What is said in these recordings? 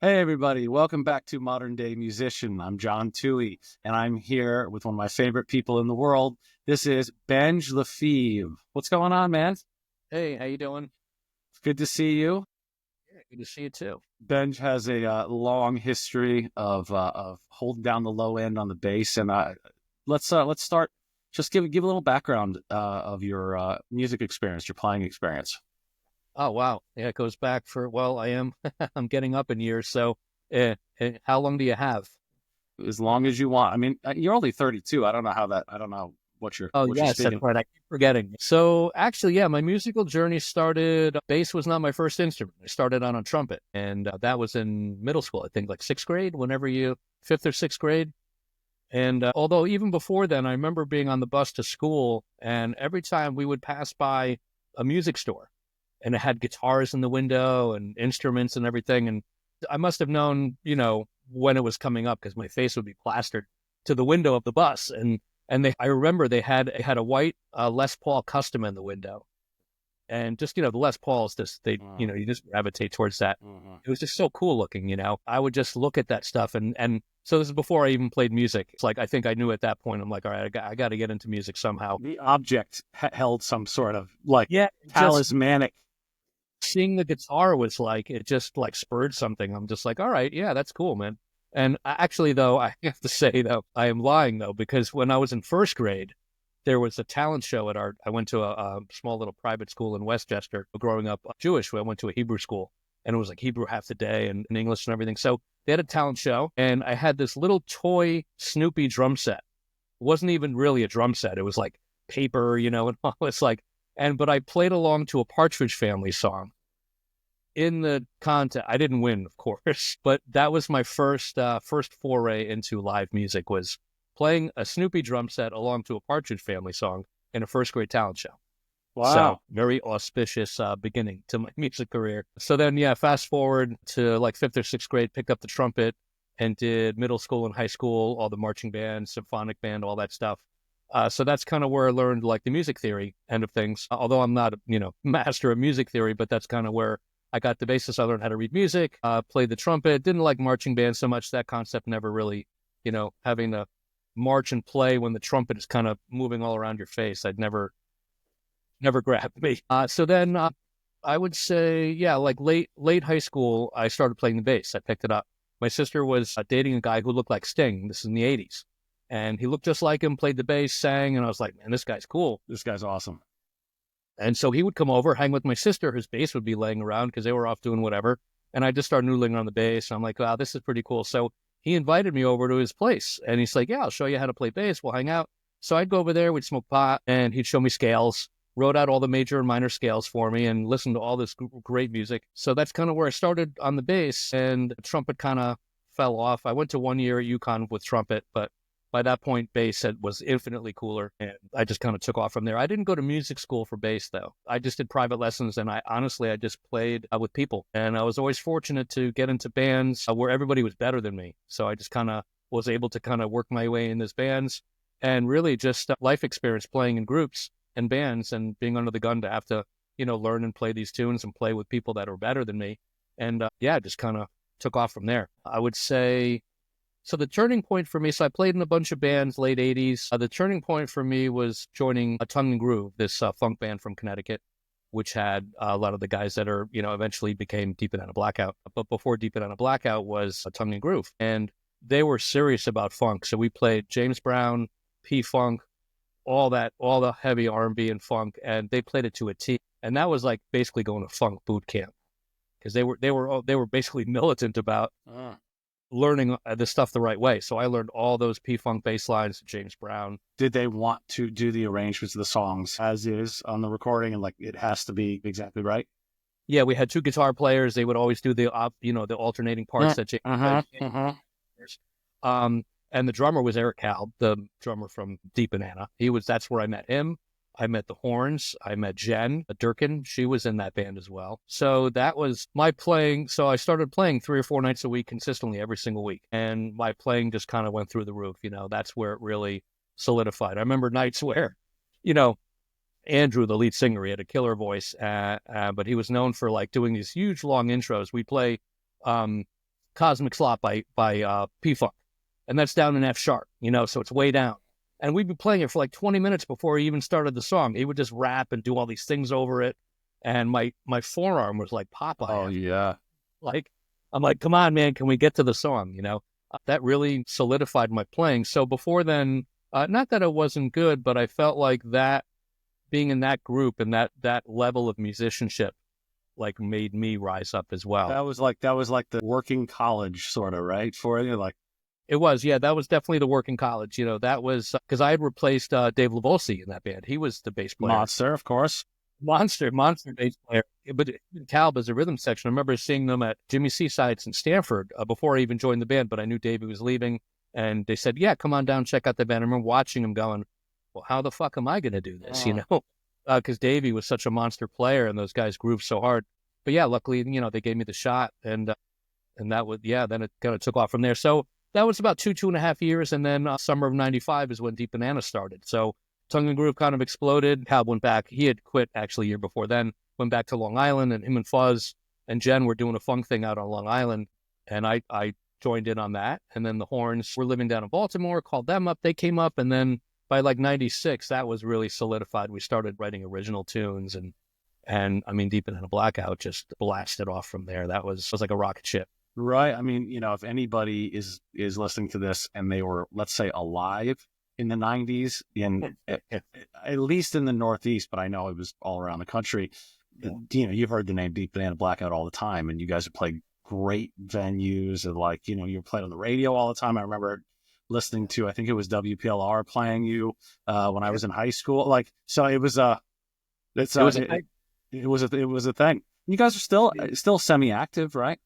Hey everybody, welcome back to Modern Day Musician. I'm John Tuohy, and I'm here with one of my favorite people in the world. This is Benj LeFevre. What's going on, man? Hey, how you doing? It's good to see you. Yeah, good to see you too. Benj has a long history of holding down the low end on the bass, and let's start. Just give a little background of your music experience, your playing experience. Oh wow, yeah, it goes back for I am I'm getting up in years. So, how long do you have? As long as you want. I mean, you're only 32. I don't know how that. I don't know Oh what you're yes, that's speaking. right. I keep forgetting. So actually, yeah, my musical journey started. Bass was not my first instrument. I started on a trumpet, and that was in middle school. I think like sixth grade. Whenever you fifth or sixth grade. And although even before then, I remember being on the bus to school, and every time we would pass by a music store, and it had guitars in the window and instruments and everything. And I must have known, when it was coming up because my face would be plastered to the window of the bus. And I remember they had a white Les Paul Custom in the window, and just the Les Pauls, just Mm, you just gravitate towards that. mhm. It was just so cool looking. I would just look at that stuff, and so this is before I even played music. It's like I think I knew at that point. I'm like, all right, I got to get into music somehow. The object held some sort of like Yeah, just talismanic. seeing the guitar was like it just like spurred something. I'm just like, all right, yeah, that's cool, man. And actually, though, I have to say though, I am lying though, because when I was in first grade, there was a talent show at our. I went to a small little private school in Westchester. Growing up Jewish, I went to a Hebrew school, and it was like Hebrew half the day and English and everything. So they had a talent show, and I had this little toy Snoopy drum set. It wasn't even really a drum set. It was like paper, and all this like. But I played along to a Partridge Family song in the contest. I didn't win, of course, but that was my first foray into live music, was playing a Snoopy drum set along to a Partridge Family song in a first grade talent show. So Wow. very auspicious beginning to my music career. So then, yeah, fast forward to like fifth or sixth grade, picked up the trumpet and did middle school and high school, all the marching band, symphonic band, all that stuff. So that's kind of where I learned like the music theory end of things. Although I'm not, master of music theory, but that's kind of where I got the basis. I learned how to read music, played the trumpet. Didn't like marching band so much. That concept never really, having to march and play when the trumpet is kind of moving all around your face. I'd never grabbed me. So then I would say, yeah, like late high school, I started playing the bass. I picked it up. My sister was dating a guy who looked like Sting. This is in the '80s, and he looked just like him. Played the bass, sang, and I was like, man, this guy's cool. This guy's awesome. And so he would come over, hang with my sister. His bass would be laying around because they were off doing whatever. And I just started noodling on the bass. And I'm like, wow, this is pretty cool. So he invited me over to his place. And he's like, yeah, I'll show you how to play bass. We'll hang out. So I'd go over there, we'd smoke pot, and he'd show me scales, wrote out all the major and minor scales for me, and listened to all this great music. So that's kind of where I started on the bass. And the trumpet kind of fell off. I went to 1 year at UConn with trumpet, but by that point, bass was infinitely cooler, and I just kind of took off from there. I didn't go to music school for bass, though. I just did private lessons, and I just played with people. And I was always fortunate to get into bands where everybody was better than me. So I just kind of was able to kind of work my way in those bands, and really just life experience playing in groups and bands and being under the gun to have to, learn and play these tunes and play with people that are better than me. And yeah, just kind of took off from there. I would say so the turning point for me, so I played in a bunch of bands, late 80s. The turning point for me was joining a Tongue and Groove, this funk band from Connecticut, which had a lot of the guys that are, eventually became Deep Banana Blackout. But before Deep Banana Blackout was a Tongue and Groove. And they were serious about funk. So we played James Brown, P-Funk, all the heavy R&B and funk, and they played it to a T. And that was like basically going to funk boot camp because they were basically militant about Uh, learning the stuff the right way. So I learned all those P-Funk bass lines, James Brown. did they want to do the arrangements of the songs as is on the recording, and like it has to be exactly right? Yeah, we had two guitar players. They would always do the alternating parts that James Uh-huh. Uh-huh. um, and the drummer was Eric Cal, the drummer from Deep Banana. That's where I met him. I met the horns. I met Jen Durkin. She was in that band as well. So that was my playing. So I started playing 3 or 4 nights a week consistently every single week. And my playing just kind of went through the roof. That's where it really solidified. I remember nights where, you know, Andrew, the lead singer, he had a killer voice, but he was known for like doing these huge long intros. We play, um, Cosmic Slot by P-Funk. And that's down in F sharp, so it's way down. And we'd be playing it for like 20 minutes before he even started the song. He would just rap and do all these things over it. And my forearm was like Popeye. Oh, yeah. I'm like, come on, man, can we get to the song? That really solidified my playing. So before then, not that it wasn't good, but I felt like that being in that group and that level of musicianship, like, made me rise up as well. That was like the working college sort of, right? For you, like. It was, yeah, that was definitely the working college. That was because I had replaced Dave Lavosi in that band. He was the bass player. Monster, of course. Monster bass player. But Calb as a rhythm section. I remember seeing them at Jimmy Seaside's in Stanford before I even joined the band, but I knew Davey was leaving. And they said, yeah, come on down, check out the band. I remember watching him going, well, how the fuck am I going to do this, Because Davey was such a monster player and those guys grooved so hard. But yeah, luckily, they gave me the shot. And that was, then it kind of took off from there. So that was about 2.5 years. And then summer of 95 is when Deep Banana started. So Tongue and Groove kind of exploded. Calb went back. He had quit actually a year before then, went back to Long Island, and him and Fuzz and Jen were doing a funk thing out on Long Island. And I joined in on that. And then the Horns were living down in Baltimore, called them up. They came up. And then by like 96, that was really solidified. We started writing original tunes and I mean, Deep Banana Blackout just blasted off from there. That was like a rocket ship. Right. I mean, if anybody is listening to this and they were, let's say, alive in the 90s, at least in the Northeast, but I know it was all around the country, you've heard the name Deep Banana Blackout all the time, and you guys have played great venues, and like, you played on the radio all the time. I remember listening to, I think it was WPLR playing you when I was in high school. Like, so it was a thing. You guys are still semi-active, right?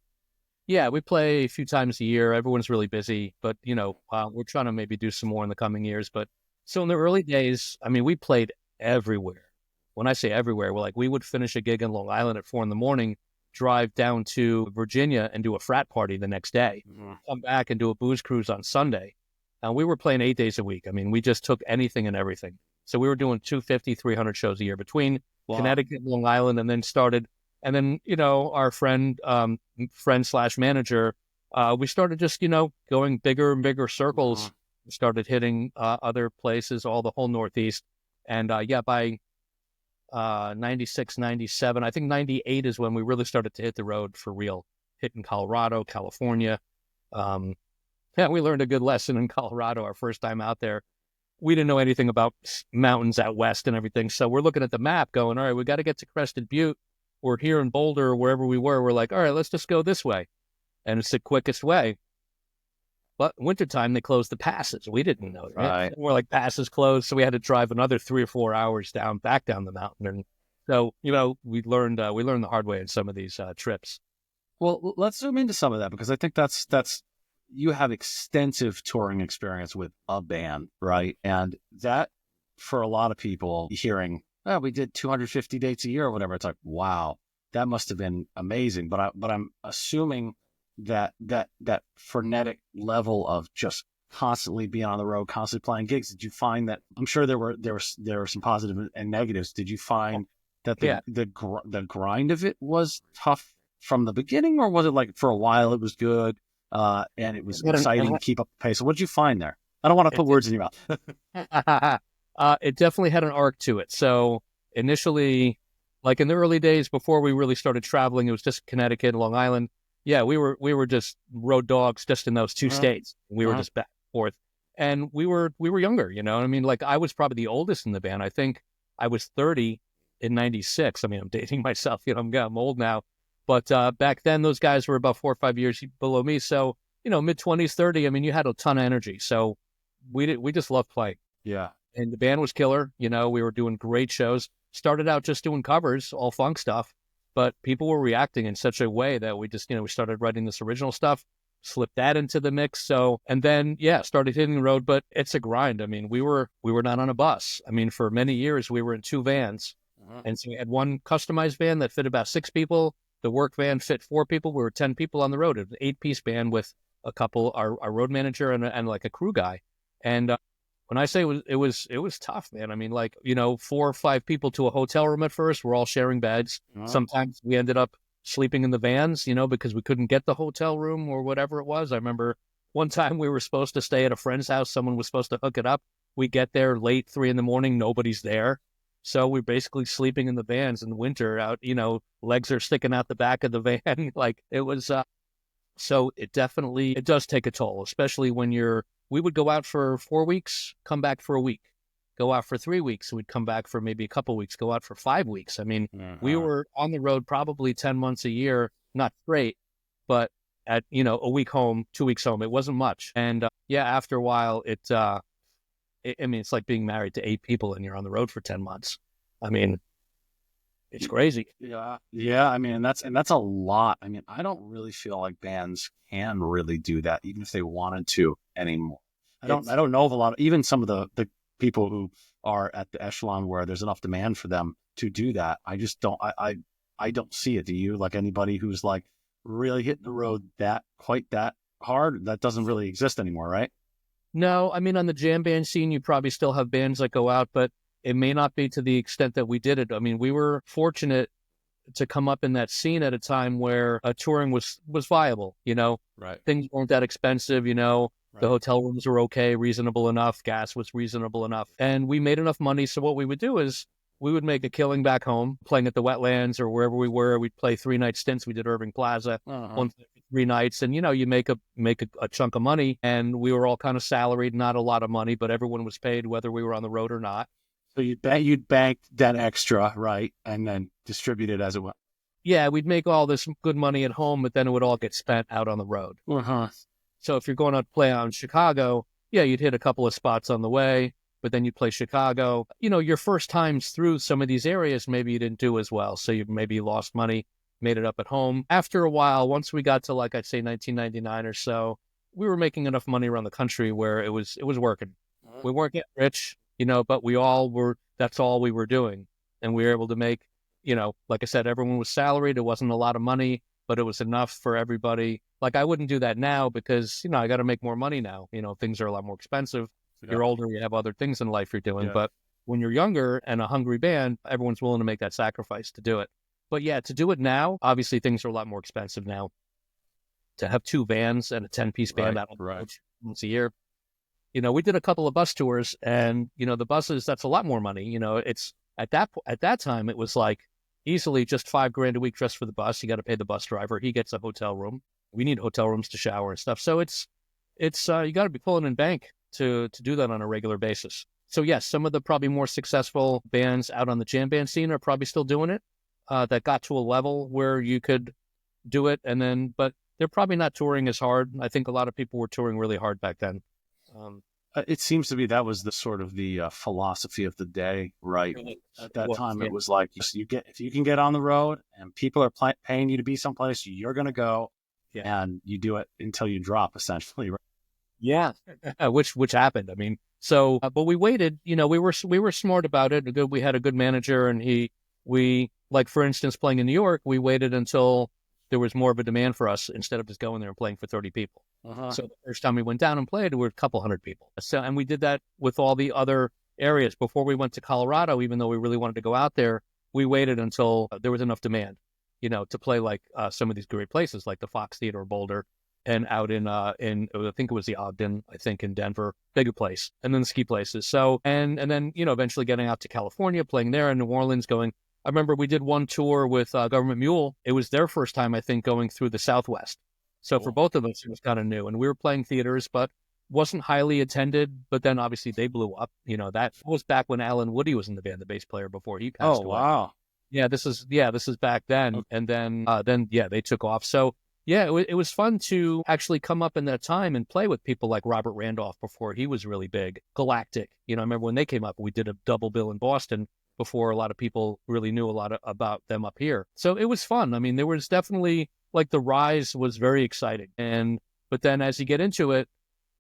Yeah, we play a few times a year. Everyone's really busy, but we're trying to maybe do some more in the coming years. But so in the early days, I mean, we played everywhere. When I say everywhere, we would finish a gig in Long Island at 4 a.m, drive down to Virginia and do a frat party the next day, come back and do a booze cruise on Sunday. And we were playing 8 days a week. I mean, we just took anything and everything. So we were doing 250, 300 shows a year between Connecticut and Long Island, and then started. And then, our friend / manager, we started just, going bigger and bigger circles. We started hitting other places, the whole Northeast. And by 96, 97, I think 98 is when we really started to hit the road for real, hitting Colorado, California. We learned a good lesson in Colorado our first time out there. We didn't know anything about mountains out west and everything. So we're looking at the map going, all right, we got to get to Crested Butte. We're here in Boulder or wherever we were. We're like, all right, let's just go this way. And it's the quickest way. But wintertime, they closed the passes. We didn't know that. Right. We're like, passes closed. So we had to drive another 3 or 4 hours back down the mountain. And so, we learned the hard way in some of these trips. Well, let's zoom into some of that, because I think that's you have extensive touring experience with a band, right? And that, for a lot of people, hearing, oh, we did 250 dates a year or whatever, it's like, wow, that must have been amazing. But I'm assuming that frenetic level of just constantly being on the road, constantly playing gigs, did you find that, I'm sure there were some positive and negatives. Did you find that the grind of it was tough from the beginning, or was it like for a while it was good and it was exciting to keep up the pace? What did you find there? I don't want to put words in your mouth. It definitely had an arc to it. So initially, like in the early days before we really started traveling, it was just Connecticut and Long Island. Yeah, we were just road dogs just in those two states. We were just back and forth. And we were younger, I mean, like I was probably the oldest in the band. I think I was 30 in 96. I mean, I'm dating myself, I'm old now. But back then, those guys were about 4 or 5 years below me. So, mid-20s, 30, I mean, you had a ton of energy. So we just loved playing. Yeah. And the band was killer. We were doing great shows. Started out just doing covers, all funk stuff. But people were reacting in such a way that we just, we started writing this original stuff, slipped that into the mix. So, and then, started hitting the road. But it's a grind. I mean, we were not on a bus. I mean, for many years, we were in 2 vans. And so we had one customized van that fit about 6 people. The work van fit 4 people. We were 10 people on the road. It was an 8-piece band with a couple, our road manager and like a crew guy. And when I say it was tough, man. I mean, like, 4 or 5 people to a hotel room at first. We're all sharing beds. Sometimes we ended up sleeping in the vans, because we couldn't get the hotel room or whatever it was. I remember one time we were supposed to stay at a friend's house. Someone was supposed to hook it up. We get there late, 3 a.m, nobody's there. So we're basically sleeping in the vans in the winter out, legs are sticking out the back of the van. Like it was, so it does take a toll, especially when we would go out for 4 weeks, come back for a week, go out for 3 weeks. We'd come back for maybe a couple of weeks, go out for 5 weeks. I mean, we were on the road probably 10 months a year, not straight, but at, a week home, 2 weeks home. It wasn't much. And after a while, it's like being married to 8 people and you're on the road for 10 months. I mean, it's crazy. Yeah. Yeah. I mean, that's a lot. I mean, I don't really feel like bands can really do that, even if they wanted to anymore. I don't know of a lot of, even some of the people who are at the echelon where there's enough demand for them to do that. I just don't, I don't see it. Do you? Like anybody who's like really hitting the road quite that hard? That doesn't really exist anymore, right? No, I mean, on the jam band scene, you probably still have bands that go out, but it may not be to the extent that we did it. I mean, we were fortunate to come up in that scene at a time where touring was viable, Right. Things weren't that expensive, Right. The hotel rooms were okay, reasonable enough. Gas was reasonable enough. And we made enough money. So what we would do is we would make a killing back home, playing at the wetlands or wherever we were. We'd play 3-night stints. We did Irving Plaza, 3 nights. And, you make a chunk of money. And we were all kind of salaried, not a lot of money, but everyone was paid whether we were on the road or not. So you'd bank that extra, right? And then distribute it as it went. Yeah, we'd make all this good money at home, but then it would all get spent out on the road. So if you're going out to play out in Chicago, you'd hit a couple of spots on the way, but then you play Chicago. Your first times through some of these areas, maybe you didn't do as well. So you maybe lost money, made it up at home. After a while, once we got to, like, I'd say 1999 or so, we were making enough money around the country where it was working. We weren't getting rich, but that's all we were doing. And we were able to make, like I said, everyone was salaried. It wasn't a lot of money, but it was enough for everybody. Like, I wouldn't do that now because, I got to make more money now. Things are a lot more expensive. Yeah. You're older, you have other things in life you're doing. Yeah. But when you're younger and a hungry band, everyone's willing to make that sacrifice to do it. But to do it now, obviously things are a lot more expensive now. To have 2 vans and a 10-piece band out once a year. We did a couple of bus tours, and, the buses, that's a lot more money. It's at that time, it was like easily just $5,000 a week just for the bus. You got to pay the bus driver. He gets a hotel room. We need hotel rooms to shower and stuff. So it's you got to be pulling in bank to do that on a regular basis. So yes, some of the probably more successful bands out on the jam band scene are probably still doing it. That got to a level where you could do it, but they're probably not touring as hard. I think a lot of people were touring really hard back then. It seems to be that was the sort of the philosophy of the day, right? At that time, it was like if you can get on the road and people are paying you to be someplace, you're going to go, and you do it until you drop, essentially. Right? Yeah, which happened. I mean, so but we waited. We were smart about it. We had a good manager, and we like, for instance, playing in New York, we waited until there was more of a demand for us instead of just going there and playing for 30 people. So the first time we went down and played, we were a couple hundred people. So, and we did that with all the other areas. Before we went to Colorado, even though we really wanted to go out there, we waited until there was enough demand, to play like some of these great places like the Fox Theater or Boulder, and out in I think it was the Ogden, I think in Denver, bigger place, and then the ski places. So, and then, eventually getting out to California, playing there in New Orleans, I remember we did one tour with Government Mule. It was their first time, I think, going through the Southwest. So for both of us, it was kind of new. And we were playing theaters, but wasn't highly attended. But then obviously they blew up. That was back when Alan Woody was in the band, the bass player, before he passed away. Oh, wow. Yeah, this is back then. Okay. And then they took off. So yeah, it was fun to actually come up in that time and play with people like Robert Randolph before he was really big. Galactic. I remember when they came up, we did a double bill in Boston before a lot of people really knew a lot about them up here. So it was fun. I mean, there was definitely, like, the rise was very exciting. But then as you get into it,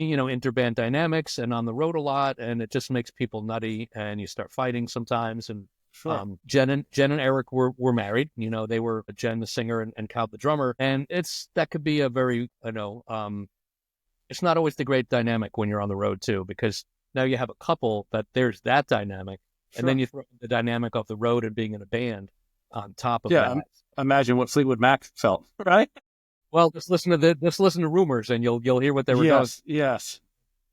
interband dynamics and on the road a lot, and it just makes people nutty, and you start fighting sometimes. And sure. Jen and Eric were married. They were Jen, the singer, and Cal, the drummer. And that could be a very, it's not always the great dynamic when you're on the road too, because now you have a couple that there's that dynamic. Sure. And then you throw the dynamic of the road and being in a band on top of that. imagine what Fleetwood Mac felt, right? Well, just listen to Rumors, and you'll hear what they were doing. Yes.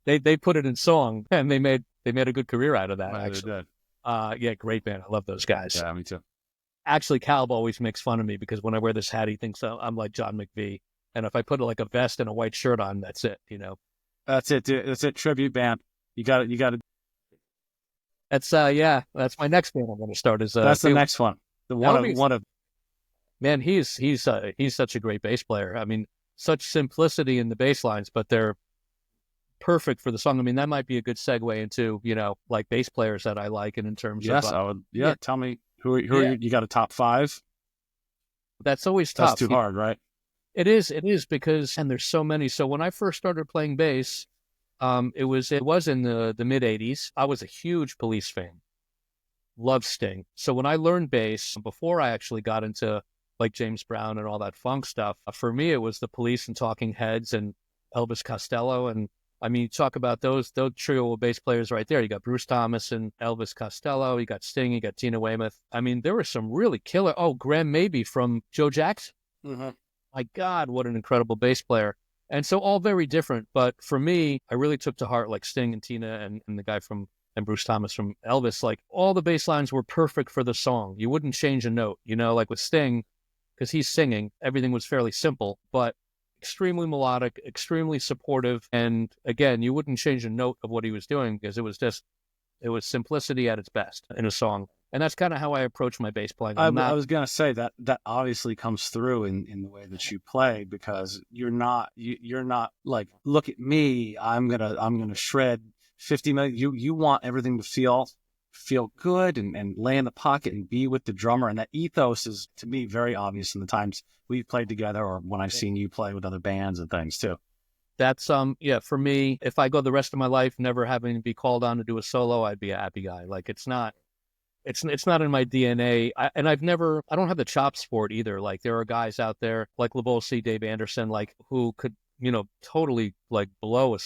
They put it in song, and they made a good career out of that. Right, actually, yeah, great band. I love those guys. Yeah, me too. Actually, Calb always makes fun of me because when I wear this hat, he thinks I'm like John McVie. And if I put like a vest and a white shirt on, that's it, That's it, dude. That's it. Tribute band. You got it. That's that's my next band I'm going to start. That's the next one. The one of man, he's such a great bass player. I mean, such simplicity in the bass lines, but they're perfect for the song. I mean, that might be a good segue into, like bass players that I like, and in terms of I would. Yeah, tell me who are you got a top 5? That's always tough. That's too hard, right? It is because, and there's so many. So when I first started playing bass, it was in the mid '80s. I was a huge Police fan, loved Sting. So when I learned bass, before I actually got into like James Brown and all that funk stuff, for me it was the Police and Talking Heads and Elvis Costello. And I mean, talk about those trio of bass players right there. You got Bruce Thomas and Elvis Costello. You got Sting. You got Tina Weymouth. I mean, there were some really killer. Oh, Graham Mabey from Joe Jackson. Mm-hmm. My God, what an incredible bass player. And so all very different. But for me, I really took to heart like Sting and Tina and the guy and Bruce Thomas from Elvis. Like all the bass lines were perfect for the song. You wouldn't change a note, like with Sting, because he's singing, everything was fairly simple, but extremely melodic, extremely supportive. And again, you wouldn't change a note of what he was doing because it was simplicity at its best in a song. And that's kind of how I approach my bass playing. I was going to say that obviously comes through in the way that you play, because you're not like, look at me, I'm going to shred 50 million. You want everything to feel good and lay in the pocket and be with the drummer. And that ethos is, to me, very obvious in the times we've played together or when I've seen you play with other bands and things too. That's for me, if I go the rest of my life never having to be called on to do a solo, I'd be a happy guy. Like it's not in my DNA. I don't have the chops for it either. Like there are guys out there like Lebosi, Dave Anderson, like who could, totally like blow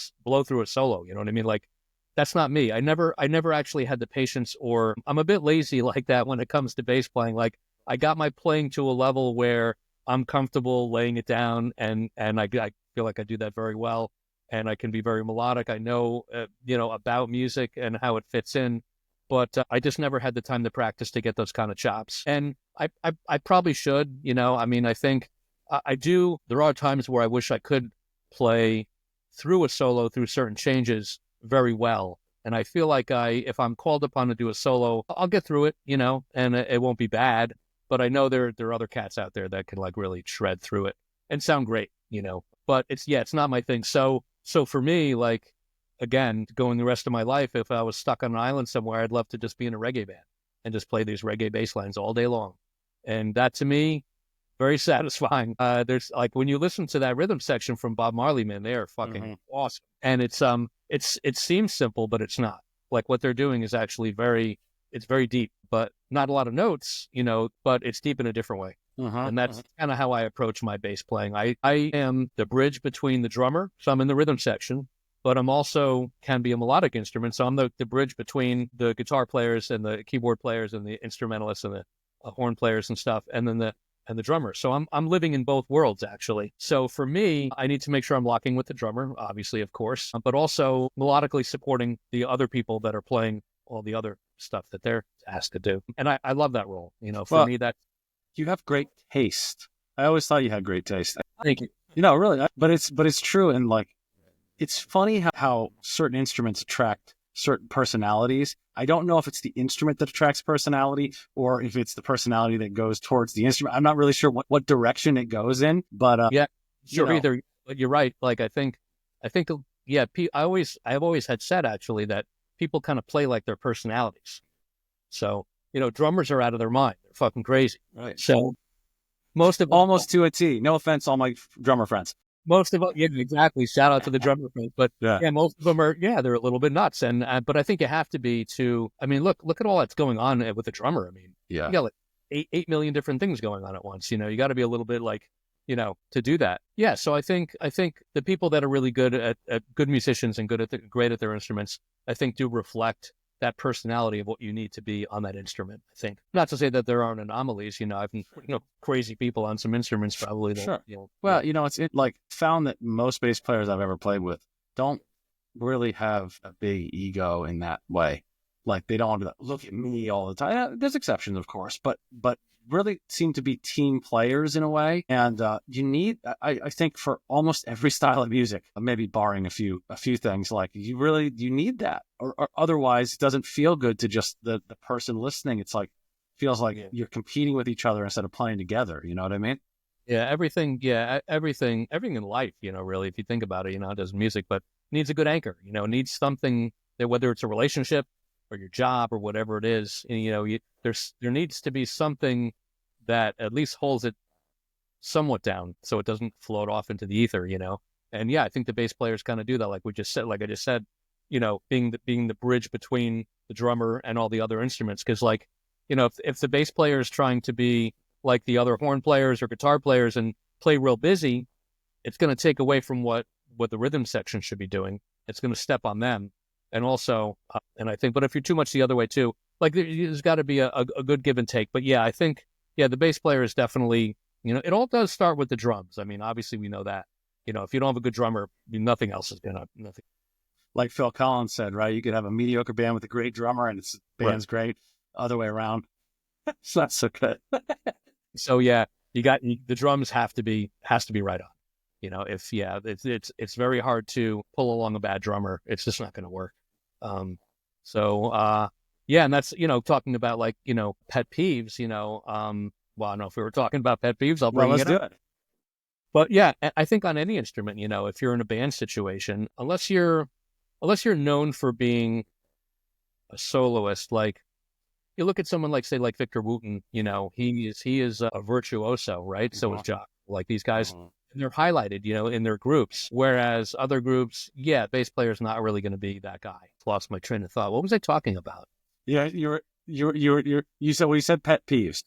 through a solo. You know what I mean? Like that's not me. I never actually had the patience, or I'm a bit lazy like that when it comes to bass playing. Like I got my playing to a level where I'm comfortable laying it down, and I feel like I do that very well, and I can be very melodic. I know, about music and how it fits in. But I just never had the time to practice to get those kind of chops. And I probably should, I mean, I think I do. There are times where I wish I could play through a solo, through certain changes very well. And I feel like if I'm called upon to do a solo, I'll get through it, and it won't be bad. But I know there are other cats out there that can like really shred through it and sound great, But it's not my thing. So for me, like, again, going the rest of my life, if I was stuck on an island somewhere, I'd love to just be in a reggae band and just play these reggae bass lines all day long. And that, to me, very satisfying. There's like when you listen to that rhythm section from Bob Marley, man, they are fucking awesome. And it seems simple, but it's not. Like what they're doing is actually very deep, but not a lot of notes, but it's deep in a different way. And that's kind of how I approach my bass playing. I am the bridge between the drummer, so I'm in the rhythm section, but I'm also can be a melodic instrument. So I'm the bridge between the guitar players and the keyboard players and the instrumentalists and the horn players and stuff, and then the drummer. So I'm living in both worlds, actually. So for me, I need to make sure I'm locking with the drummer, obviously, of course, but also melodically supporting the other people that are playing all the other stuff that they're asked to do. And I love that role. For me, that you have great taste. I always thought you had great taste. Thank you. Really, but it's true. And like, it's funny how certain instruments attract certain personalities. I don't know if it's the instrument that attracts personality or if it's the personality that goes towards the instrument. I'm not really sure what direction it goes in, but yeah, sure. Either, but you're right. Like I think, yeah. I've always had said actually that people kind of play like their personalities. So drummers are out of their mind. They're fucking crazy. Right. So most of almost to a T. No offense, all my drummer friends. Most of them, yeah, exactly. Shout out to the drummer friends, but yeah, most of them are, they're a little bit nuts. And but I think you have to be I mean, look at all that's going on with the drummer. I mean, you got like 8 million different things going on at once. You got to be a little bit like, to do that. Yeah. So I think the people that are really good at good musicians and great at their instruments, I think do reflect that personality of what you need to be on that instrument. I think, not to say that there aren't anomalies. I've crazy people on some instruments probably. Sure. Well, it's like found that most bass players I've ever played with don't really have a big ego in that way. Like they don't look at me all the time. There's exceptions, of course, but really seem to be team players in a way. And you need, I think, for almost every style of music, maybe barring a few things, like you need that, or otherwise it doesn't feel good to just the person listening. It's like feels like you're competing with each other instead of playing together. You know what I mean? Yeah, everything in life, really, if you think about it, it does music, but needs a good anchor, needs something that, whether it's a relationship or your job or whatever it is, there needs to be something that at least holds it somewhat down so it doesn't float off into the ether, And yeah, I think the bass players kind of do that, like I just said, being the bridge between the drummer and all the other instruments. Because if the bass player is trying to be like the other horn players or guitar players and play real busy, it's going to take away from what the rhythm section should be doing. It's going to step on them. And also, and I think, but if you're too much the other way too, like there's got to be a good give and take. But yeah, I think, the bass player is definitely, it all does start with the drums. I mean, obviously we know that, if you don't have a good drummer, nothing else is nothing. Like Phil Collins said, right? You could have a mediocre band with a great drummer and its band's great. Other way around. So that's so good. So yeah, the drums has to be right on. It's very hard to pull along a bad drummer. It's just not going to work. And that's, talking about like, pet peeves, well, I don't know if we were talking about pet peeves, I'll bring it up. But yeah, I think on any instrument, if you're in a band situation, unless you're known for being a soloist, like you look at someone like, say, like Victor Wooten, he is a virtuoso, right? So is Jock. Like these guys, they're highlighted, in their groups. Whereas other groups, bass player's not really going to be that guy. Lost my train of thought. What was I talking about? Yeah, you said pet peeves.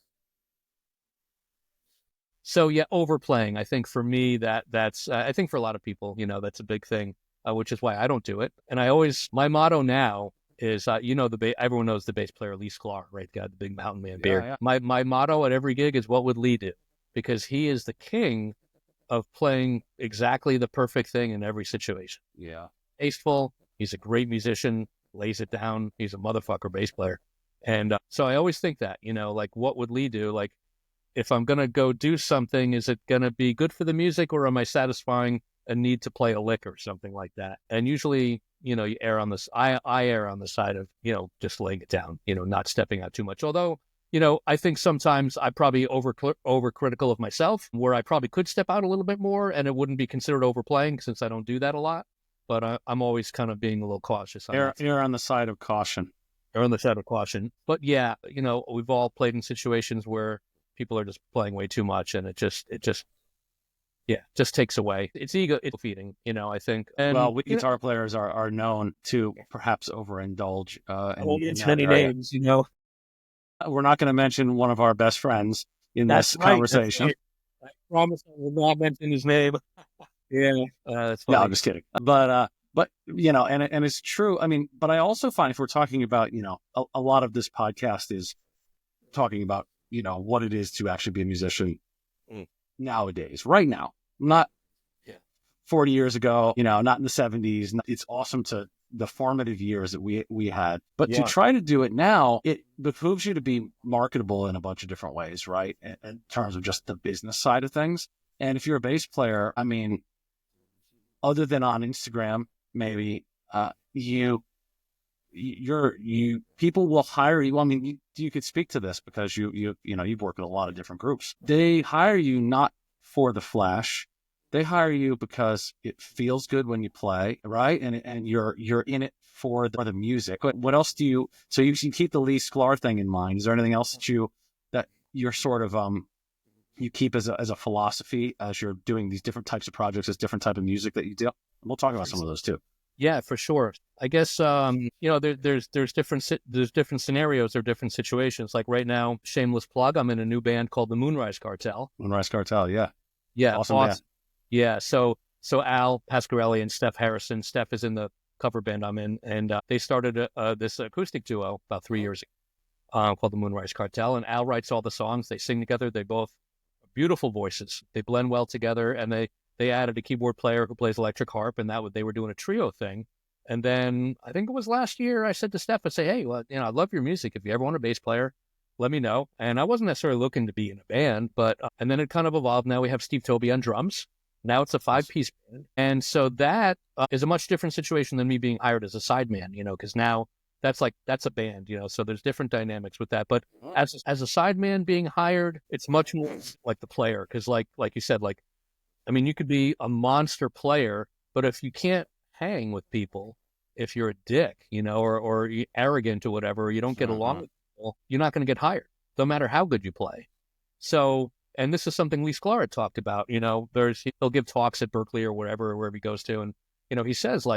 So yeah, overplaying. I think for me that's I think for a lot of people, that's a big thing, which is why I don't do it. And my motto now is, everyone knows the bass player Lee Sklar, right? The guy, the big mountain man beard. Yeah. My motto at every gig is, what would Lee do? Because he is the king of playing exactly the perfect thing in every situation. Yeah. Tasteful. He's a great musician, lays it down. He's a motherfucker bass player. And so I always think that, like, what would Lee do? Like, if I'm going to go do something, is it going to be good for the music, or am I satisfying a need to play a lick or something like that? And usually, you err on this. I err on the side of, just laying it down, not stepping out too much. Although, I think sometimes I probably overcritical of myself, where I probably could step out a little bit more and it wouldn't be considered overplaying, since I don't do that a lot. But I'm always kind of being a little cautious. Err on the side of caution. Err on the side of caution. But yeah, we've all played in situations where people are just playing way too much, and it just takes away. It's ego feeding, I think. And, well, we guitar players are known to perhaps overindulge. In many names, We're not going to mention one of our best friends in this conversation. Right. I promise I will not mention his name. Yeah, that's funny. No, I'm just kidding. But and it's true. I mean, but I also find, if we're talking about, a lot of this podcast is talking about, what it is to actually be a musician nowadays, right now, not 40 years ago, not in the 70s. It's awesome to the formative years that we had, but to try to do it now, it behooves you to be marketable in a bunch of different ways, right? In terms of just the business side of things. And if you're a bass player, I mean, other than on Instagram, maybe, people will hire you. I mean, you could speak to this because you've worked with a lot of different groups. They hire you not for the flash. They hire you because it feels good when you play, right? And you're in it for the music. But what else so you keep the Lee Sklar thing in mind? Is there anything else that you're sort of, you keep as a philosophy as you're doing these different types of projects, as different type of music that you do? We'll talk about some of those too. Yeah, for sure. I guess, there's different scenarios or different situations. Like right now, shameless plug, I'm in a new band called the Moonrise Cartel. Moonrise Cartel, yeah. Yeah. Awesome band. Yeah. So Al Pasquarelli and Steph Harrison. Steph is in the cover band I'm in, and they started this acoustic duo about 3 years ago called the Moonrise Cartel. And Al writes all the songs. They sing together. They both beautiful voices. They blend well together, and they added a keyboard player who plays electric harp, and they were doing a trio thing. And then I think it was last year, I said to Steph, I say, hey, well, I love your music. If you ever want a bass player, let me know. And I wasn't necessarily looking to be in a band, but and then it kind of evolved. Now we have Steve Toby on drums. Now it's a 5-piece band. And so that is a much different situation than me being hired as a sideman, because now that's a band, so there's different dynamics with that. But as a sideman being hired, it's much more like the player. Because like you said, you could be a monster player, but if you can't hang with people, if you're a dick, or you're arrogant or whatever, or you don't get along with people, you're not going to get hired, no matter how good you play. So, and this is something Lee Sklar talked about, he'll give talks at Berkeley or wherever he goes to. And, he says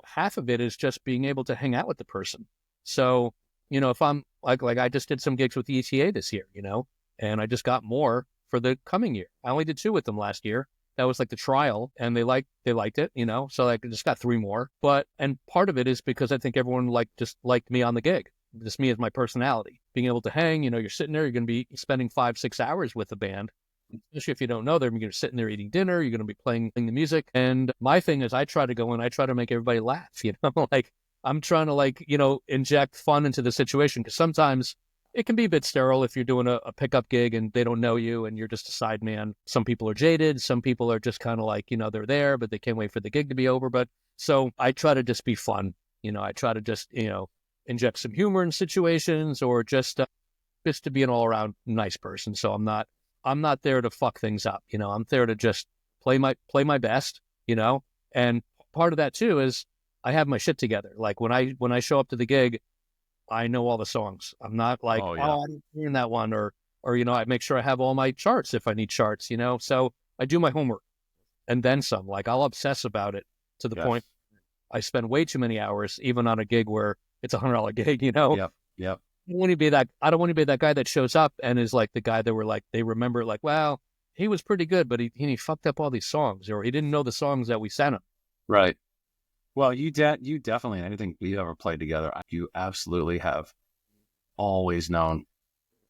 half of it is just being able to hang out with the person. So, if I'm like I just did some gigs with the ETA this year, and I just got more for the coming year. I only did 2 with them last year. That was like the trial, and they liked it, so I just got 3 more. And part of it is because I think everyone just liked me on the gig, just me as my personality, being able to hang. You're sitting there, you're going to be spending 5-6 hours with the band, especially if you don't know them. You're going to sitting there eating dinner, you're going to be playing the music. And my thing is, I try to make everybody laugh. I'm trying to inject fun into the situation, because sometimes it can be a bit sterile if you're doing a pickup gig and they don't know you and you're just a sideman. Some people are jaded. Some people are just kind of they're there, but they can't wait for the gig to be over. But so I try to just be fun. I try to just, inject some humor in situations, or just to be an all around nice person. So I'm not there to fuck things up. I'm there to just play my best, and part of that too is I have my shit together. Like when I show up to the gig, I know all the songs. I'm not I didn't hear that one, or I make sure I have all my charts if I need charts, So I do my homework and then some. I'll obsess about it to the point I spend way too many hours, even on a gig where it's $100 gig, Yep. I don't want to be that guy that shows up and is the guy that they remember wow, he was pretty good, but he fucked up all these songs, or he didn't know the songs that we sent him. Right. Well, you definitely, anything we ever played together, you absolutely have always known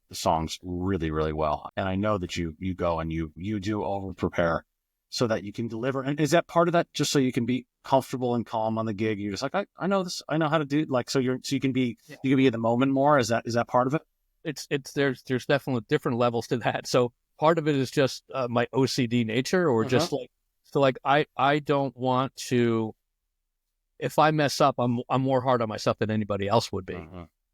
the songs really, really well. And I know that you go and you do over prepare so that you can deliver. And is that part of that, just so you can be comfortable and calm on the gig? You're just I know this, I know how to do so you can be in the moment more. Is that part of it? There's definitely different levels to that. So part of it is just my OCD nature, or just I don't want to. If I mess up, I'm more hard on myself than anybody else would be.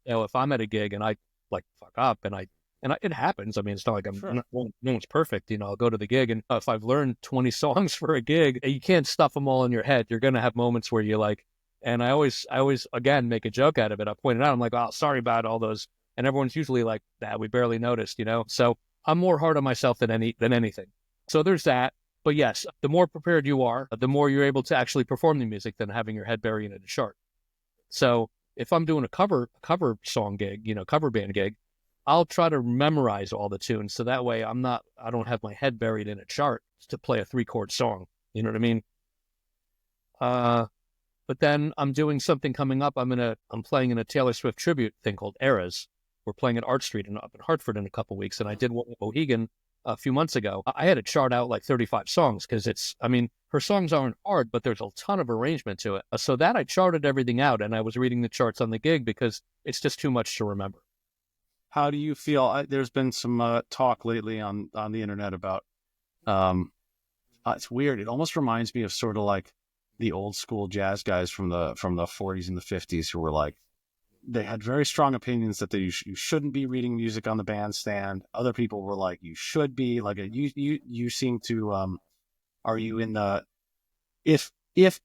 If I'm at a gig and I fuck up, and it happens. It's not like no one's perfect. I'll go to the gig, and if I've learned 20 songs for a gig, you can't stuff them all in your head. You're gonna have moments where you and I always again make a joke out of it. I point it out. I'm like, oh, sorry about all those, and everyone's usually like, that we barely noticed. So I'm more hard on myself than anything. So there's that. But yes, the more prepared you are, the more you're able to actually perform the music than having your head buried in a chart. So if I'm doing a cover song gig, cover band gig, I'll try to memorize all the tunes. So that way I don't have my head buried in a chart to play a 3-chord song. You know what I mean? But then I'm doing something coming up. I'm playing in a Taylor Swift tribute thing called Eras. We're playing at Art Street up in Hartford in a couple of weeks. And I did one with Mohegan a few months ago. I had to chart out 35 songs, because her songs aren't hard, but there's a ton of arrangement to it. So that I charted everything out, and I was reading the charts on the gig because it's just too much to remember. How do you feel? There's been some talk lately on the internet about, it's weird. It almost reminds me of sort of like the old school jazz guys from the 40s and the 50s who were they had very strong opinions that you shouldn't be reading music on the bandstand. Other people were like, you should be. You seem to, are you in the, if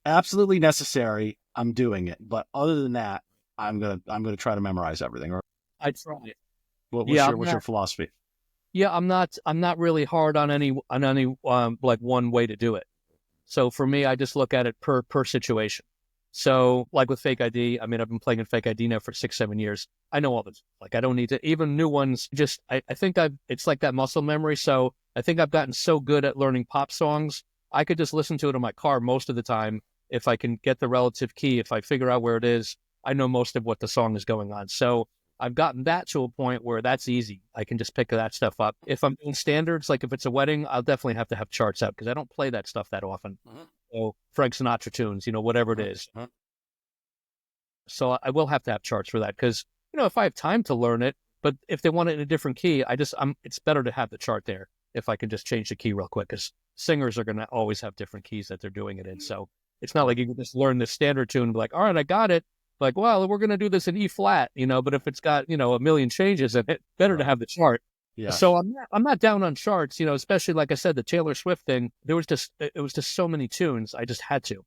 absolutely necessary, I'm doing it. But other than that, I'm gonna try to memorize everything. Or I try it. What's your philosophy? Yeah, I'm not really hard on any one way to do it. So for me, I just look at it per situation. So with Fake ID, I've been playing in Fake ID now for 6-7 years. I know all this. I don't need to, even new ones. Just, I think it's like that muscle memory. So I think I've gotten so good at learning pop songs. I could just listen to it in my car most of the time if I can get the relative key, if I figure out where it is, I know most of what the song is going on. So I've gotten that to a point where that's easy. I can just pick that stuff up. If I'm doing standards, like if it's a wedding, I'll definitely have to have charts out because I don't play that stuff that often. So Frank Sinatra tunes, whatever it is. So I will have to have charts for that because, if I have time to learn it, but if they want it in a different key, it's better to have the chart there if I can just change the key real quick because singers are going to always have different keys that they're doing it in. So it's not like you can just learn this standard tune and be like, all right, I got it. Like, well, we're going to do this in E flat, but if it's got, a million changes in it, better to have the chart. Yeah. So I'm not down on charts, especially like I said, the Taylor Swift thing, it was just so many tunes. I just had to.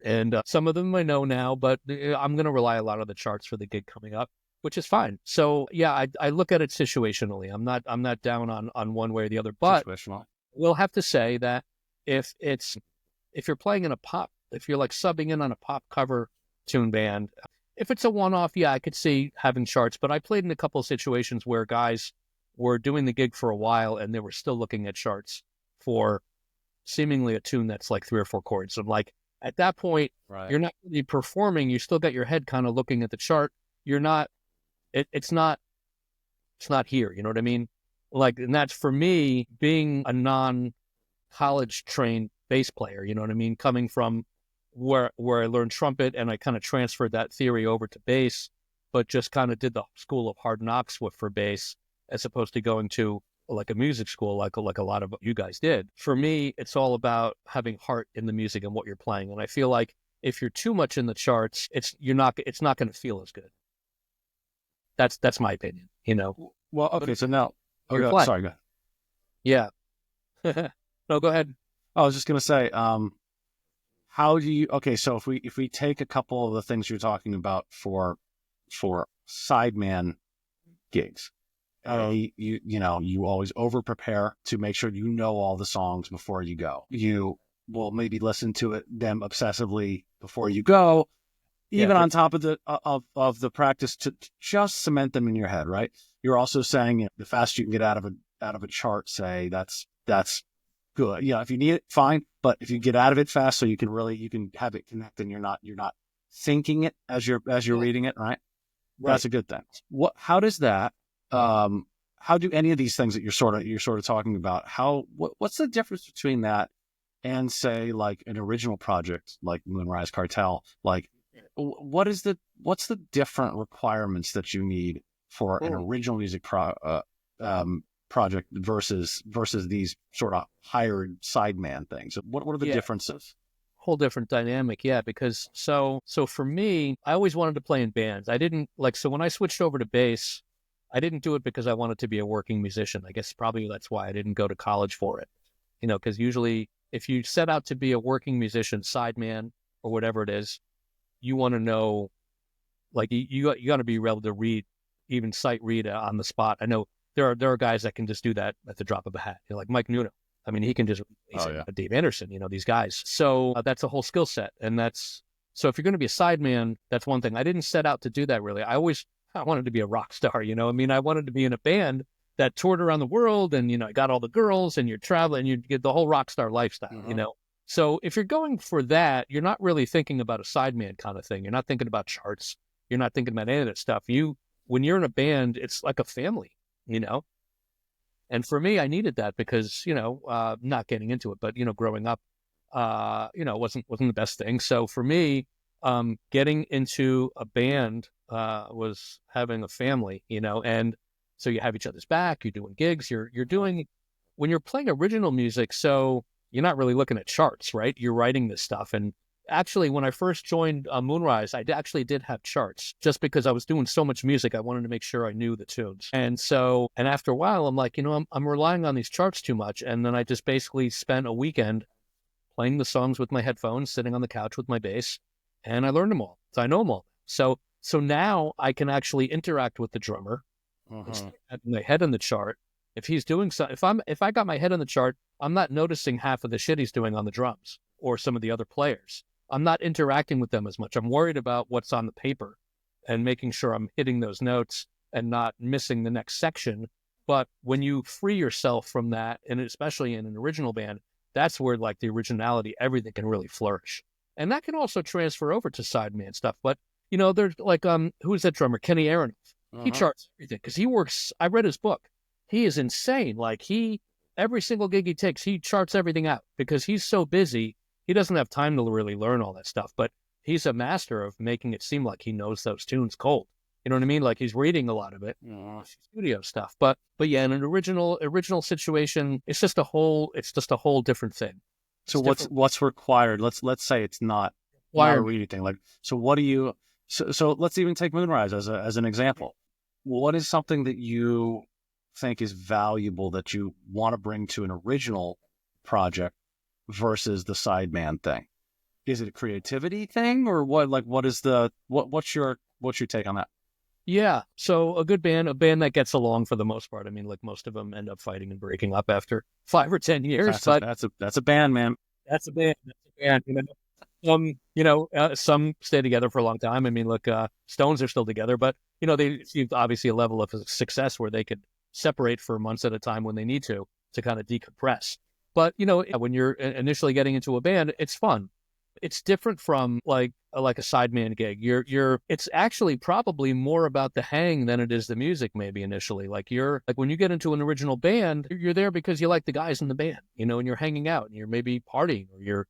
And some of them I know now, but I'm going to rely a lot on the charts for the gig coming up, which is fine. So yeah, I look at it situationally. I'm not down on one way or the other, but we'll have to say that if you're playing in if you're like subbing in on a pop cover tune band, if it's a one-off, yeah, I could see having charts, but I played in a couple of situations where guys were doing the gig for a while and they were still looking at charts for seemingly a tune that's like 3 or 4 chords. So like at that point, You're not really performing. You still got your head kind of looking at the chart. You're not, it's not here. You know what I mean? Like, and that's for me being a non-college trained bass player, you know what I mean? Coming from where I learned trumpet and I kind of transferred that theory over to bass, but just kind of did the school of hard knocks for bass as opposed to going to like a music school like a lot of you guys did. For me, it's all about having heart in the music and what you're playing. And I feel like if you're too much in the charts, it's not going to feel as good. That's my opinion, Well, okay, so now, sorry, go ahead. Yeah. No, go ahead. I was just going to say, how do you, so if we take a couple of the things you're talking about for Sideman gigs, you always over prepare to make sure you know all the songs before you go. You will maybe listen to them obsessively before you go, even on top of the practice to just cement them in your head, right? You're also saying the faster you can get out of a chart, say that's good. If you need it, fine. But if you get out of it fast, so you can have it connect, and you're not thinking it as you're reading it, right? That's a good thing. How does that? How do any of these things that you're sort of talking about? What's the difference between that and say like an original project like Moonrise Cartel? Like, what's the different requirements that you need for an original music project versus these sort of hired sideman things? What are the differences? Whole different dynamic, because so for me, I always wanted to play in bands. I didn't so when I switched over to bass, I didn't do it because I wanted to be a working musician. I guess probably that's why I didn't go to college for it, because usually if you set out to be a working musician, sideman or whatever it is, you want to know, like you got to be able to read, even sight read on the spot. I know there are guys that can just do that at the drop of a hat, like Mike Nuno. I mean, he can just Dave Anderson, these guys. So that's a whole skill set. And so if you're going to be a sideman, that's one thing. I didn't set out to do that really. I wanted to be a rock star, I mean, I wanted to be in a band that toured around the world and, I got all the girls and you're traveling, you get the whole rock star lifestyle, So if you're going for that, you're not really thinking about a sideman kind of thing. You're not thinking about charts. You're not thinking about any of that stuff. When you're in a band, it's like a family, And for me, I needed that because, not getting into it, but, growing up, wasn't the best thing. So for me, getting into a band was having a family, and so you have each other's back, you're doing gigs, you're doing, when you're playing original music, so you're not really looking at charts, right? You're writing this stuff. And actually, when I first joined Moonrise, I actually did have charts just because I was doing so much music. I wanted to make sure I knew the tunes. And after a while, I'm like, I'm relying on these charts too much. And then I just basically spent a weekend playing the songs with my headphones, sitting on the couch with my bass, and I learned them all. So I know them all. So now I can actually interact with the drummer, have my head on the chart. If he's doing something, if I got my head on the chart, I'm not noticing half of the shit he's doing on the drums or some of the other players. I'm not interacting with them as much. I'm worried about what's on the paper and making sure I'm hitting those notes and not missing the next section. But when you free yourself from that, and especially in an original band, that's where like the originality, everything can really flourish. And that can also transfer over to Sideman stuff. But, there's like, who's that drummer? Kenny Aronoff. He charts everything because he works. I read his book. He is insane. Like every single gig he takes, he charts everything out because he's so busy. He doesn't have time to really learn all that stuff, but he's a master of making it seem like he knows those tunes cold. You know what I mean? Like he's reading a lot of it, studio stuff. But yeah, in an original situation, it's just a whole different thing. So what's required? Let's say it's not a reading thing. Like, so what do you? So let's even take Moonrise as an example. What is something that you think is valuable that you want to bring to an original project versus the Sideman thing? Is it a creativity thing or what? Like, what's your take on that? Yeah. So a band that gets along for the most part. I mean, like most of them end up fighting and breaking up after 5 or 10 years. That's a band, man. That's a band. Some stay together for a long time. I mean, look, Stones are still together, but they achieved obviously a level of success where they could separate for months at a time when they need to kind of decompress. But when you're initially getting into a band, it's fun. It's different from like a Sideman gig. It's actually probably more about the hang than it is the music. Maybe initially, like when you get into an original band, you're there because you like the guys in the band, and you're hanging out and you're maybe partying or you're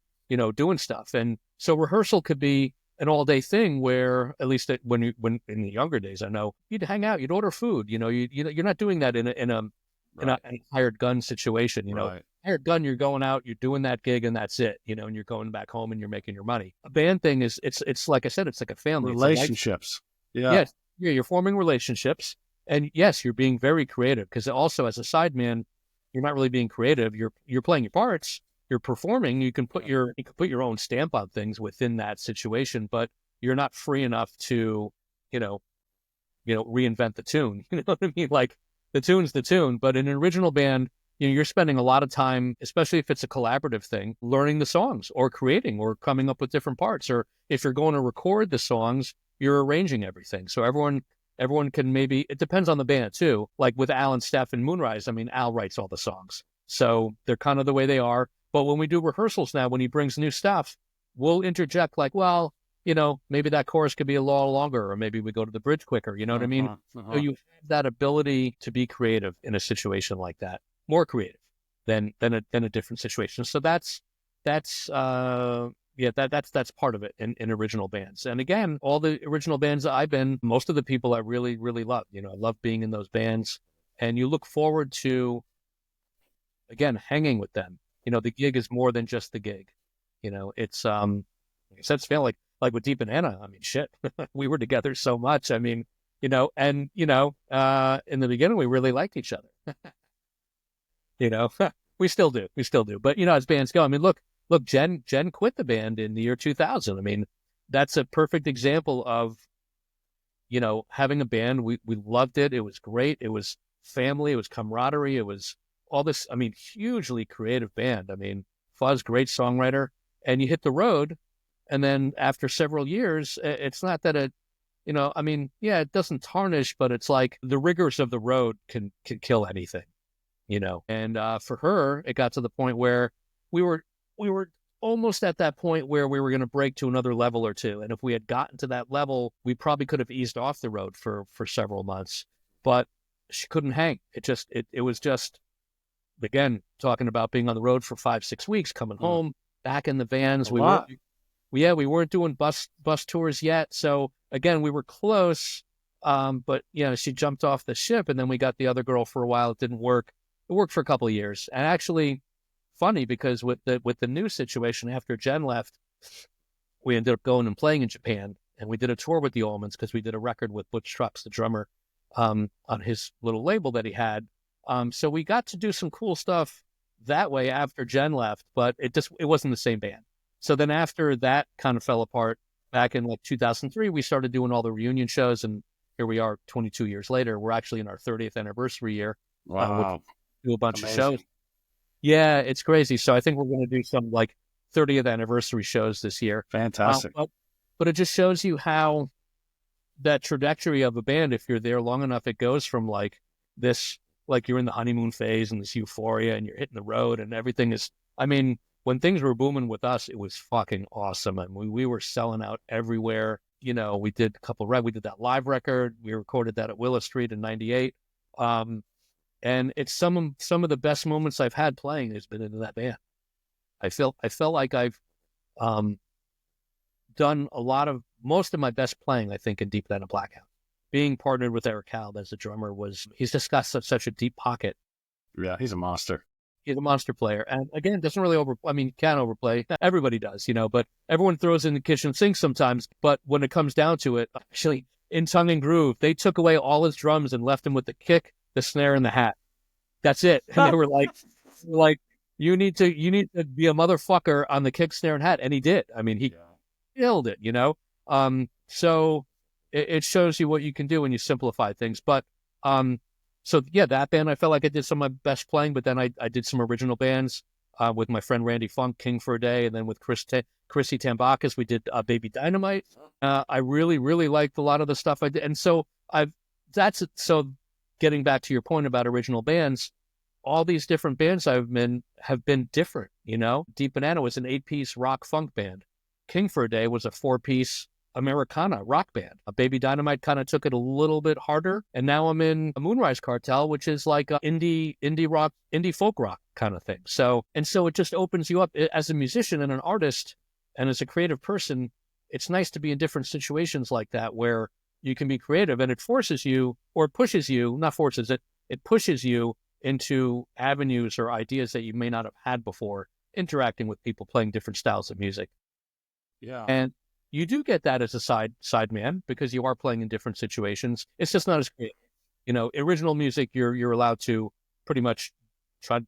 doing stuff. And so rehearsal could be an all-day thing where, at least when in the younger days, I know you'd hang out, you'd order food. You're not doing that in a hired gun situation. Right. Hired gun, you're going out, you're doing that gig, and that's it. And you're going back home and you're making your money. A band thing is it's like I said, it's like a family. Relationships. Yes, you're forming relationships, and yes, you're being very creative because also as a sideman, you're not really being creative. You're playing your parts. You're performing. You can put your own stamp on things within that situation, but you're not free enough to, reinvent the tune. You know what I mean? Like the tune's the tune, but in an original band, you're spending a lot of time, especially if it's a collaborative thing, learning the songs or creating or coming up with different parts. Or if you're going to record the songs, you're arranging everything. So everyone can it depends on the band too. Like with Al and Steph and Moonrise, I mean, Al writes all the songs. So they're kind of the way they are. But when we do rehearsals now, when he brings new stuff, we'll interject like, well, maybe that chorus could be a little longer, or maybe we go to the bridge quicker. You know what I mean? So you have that ability to be creative in a situation like that, more creative than a different situation. So that's part of it in original bands. And again, all the original bands that I've been, most of the people I really, really love. I love being in those bands, and you look forward to, again, hanging with them. The gig is more than just the gig. It's like I said, it's feeling like with Deep Banana. I mean, shit, we were together so much. I mean, in the beginning, we really liked each other. We still do. But as bands go, I mean, look, Jen quit the band in the year 2000. I mean, that's a perfect example of, having a band. We loved it. It was great. It was family. It was camaraderie. It was all this, I mean, hugely creative band. I mean, Fuzz, great songwriter, and you hit the road, and then after several years, it's not that it, it doesn't tarnish, but it's like the rigors of the road can kill anything, And for her, it got to the point where we were almost at that point where we were going to break to another level or two, and if we had gotten to that level, we probably could have eased off the road for several months, but she couldn't hang. It was just. Again, talking about being on the road for 5-6 weeks, coming home, back in the vans. We weren't doing bus tours yet. So again, we were close. But she jumped off the ship, and then we got the other girl for a while. It didn't work. It worked for a couple of years. And actually funny because with the new situation after Jen left, we ended up going and playing in Japan, and we did a tour with the Allmans because we did a record with Butch Trucks, the drummer, on his little label that he had. So we got to do some cool stuff that way after Jen left, but it wasn't the same band. So then after that kind of fell apart back in like 2003, we started doing all the reunion shows, and here we are 22 years later. We're actually in our 30th anniversary year. Wow. Do a bunch of shows. Yeah, it's crazy. So I think we're going to do some like 30th anniversary shows this year. Fantastic. But it just shows you how that trajectory of a band, if you're there long enough, it goes from like this, like you're in the honeymoon phase and this euphoria and you're hitting the road and everything is, I mean, when things were booming with us, it was fucking awesome. And we were selling out everywhere. You know, we did we did that live record. We recorded that at Willow Street in '98. And it's some of the best moments I've had playing has been in that band. I felt like I've done most of my best playing, I think, in Deep Banana Blackout. Being partnered with Eric Halb as the drummer he's just got such a deep pocket. Yeah, he's a monster. He's a monster player. And again, doesn't really can overplay. Everybody does, you know, but everyone throws in the kitchen sink sometimes. But when it comes down to it, actually, in Tongue and Groove, they took away all his drums and left him with the kick, the snare, and the hat. That's it. And they were like, you need to be a motherfucker on the kick, snare, and hat. And he did. I mean, he killed it, you know? So it shows you what you can do when you simplify things. But, so yeah, that band, I felt like I did some of my best playing, but then I did some original bands, with my friend Randy Funk, King for a Day. And then with Chrissy Tambakis, we did, Baby Dynamite. I really, really liked a lot of the stuff I did. And so so getting back to your point about original bands, all these different bands have been different, you know? Deep Banana was an 8-piece rock funk band. King for a Day was a 4-piece Americana rock band. Baby Dynamite kind of took it a little bit harder. And now I'm in a Moonrise Cartel, which is like a indie rock, indie folk rock kind of thing. So it just opens you up as a musician and an artist and as a creative person. It's nice to be in different situations like that where you can be creative, and it forces you, or pushes you, not forces it, it pushes you into avenues or ideas that you may not have had before, interacting with people playing different styles of music. Yeah. And you do get that as a sideman because you are playing in different situations. It's just not as creative. You know, original music, you're allowed to pretty much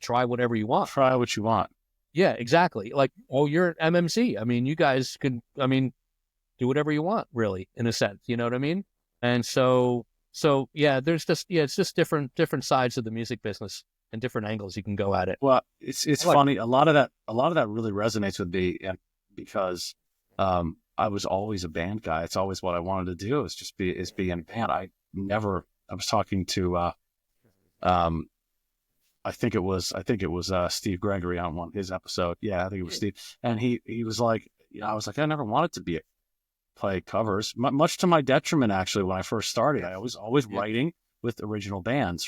try whatever you want. Try what you want. Yeah, exactly. Like, you're an MMC. I mean, you guys can, do whatever you want, really, in a sense. You know what I mean? And so yeah, it's just different sides of the music business and different angles you can go at it. Well, it's funny. A lot of that really resonates with me, and because I was always a band guy. It's always what I wanted to do, is be in a band. I was talking to I think it was Steve Gregory on one his episode. Yeah, I think it was Steve, and he was like, I was like, I never wanted to play covers, much to my detriment. Actually, when I first started, I was always writing with original bands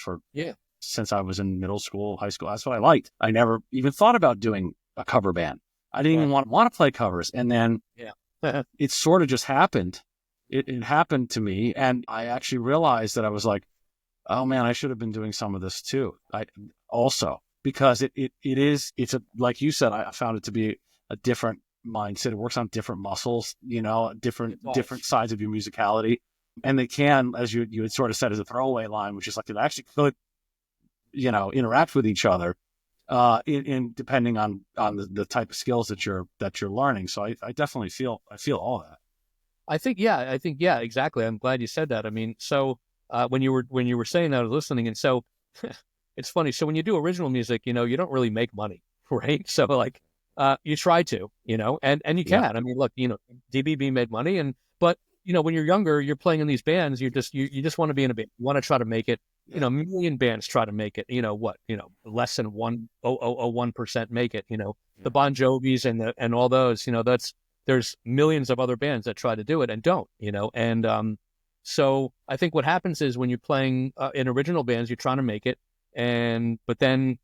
since I was in middle school, high school. That's what I liked. I never even thought about doing a cover band. I didn't even want to play covers. And then it sort of just happened. It happened to me, and I actually realized that I was like, oh man, I should have been doing some of this too. Because it's like you said, I found it to be a different mindset. It works on different muscles, you know, different sides of your musicality. And they can, as you had sort of said as a throwaway line, which is like, it actually could, you know, interact with each other, in depending on the type of skills that you're learning. So I definitely feel all that. I think, yeah, exactly. I'm glad you said that. I mean, so when you were saying that, I was listening, and so it's funny. So when you do original music, you know, you don't really make money, right? So like, you try to, you know, and you can. I mean, look, you know, DBB made money, but you know, when you're younger, you're playing in these bands, you just want to be in a band, you want to try to make it. You know, a million bands try to make it. You know what? You know, less than 1% make it. You know, the Bon Jovis and all those. You know, there's millions of other bands that try to do it and don't. You know, and so I think what happens is when you're playing in original bands, you're trying to make it, but then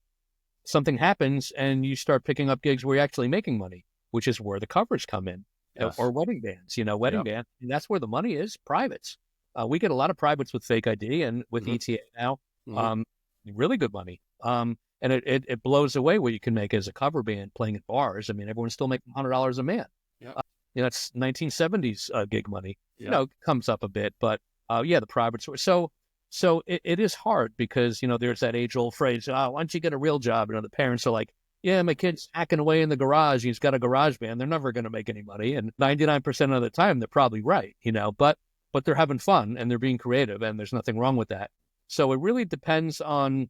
something happens and you start picking up gigs where you're actually making money, which is where the covers come in. Yes. Or wedding bands, you know, band. And that's where the money is, privates. We get a lot of privates with Fake ID and with ETA now. Really good money. And it blows away what you can make as a cover band playing at bars. I mean, everyone's still making $100 a man. You know, it's 1970s gig money. You know, it comes up a bit, but the privates. So it is hard because, you know, there's that age-old phrase, why don't you get a real job? You know, the parents are like, yeah, my kid's hacking away in the garage. He's got a garage band. They're never going to make any money. And 99% of the time, they're probably right, you know, but they're having fun and they're being creative, and there's nothing wrong with that. So it really depends on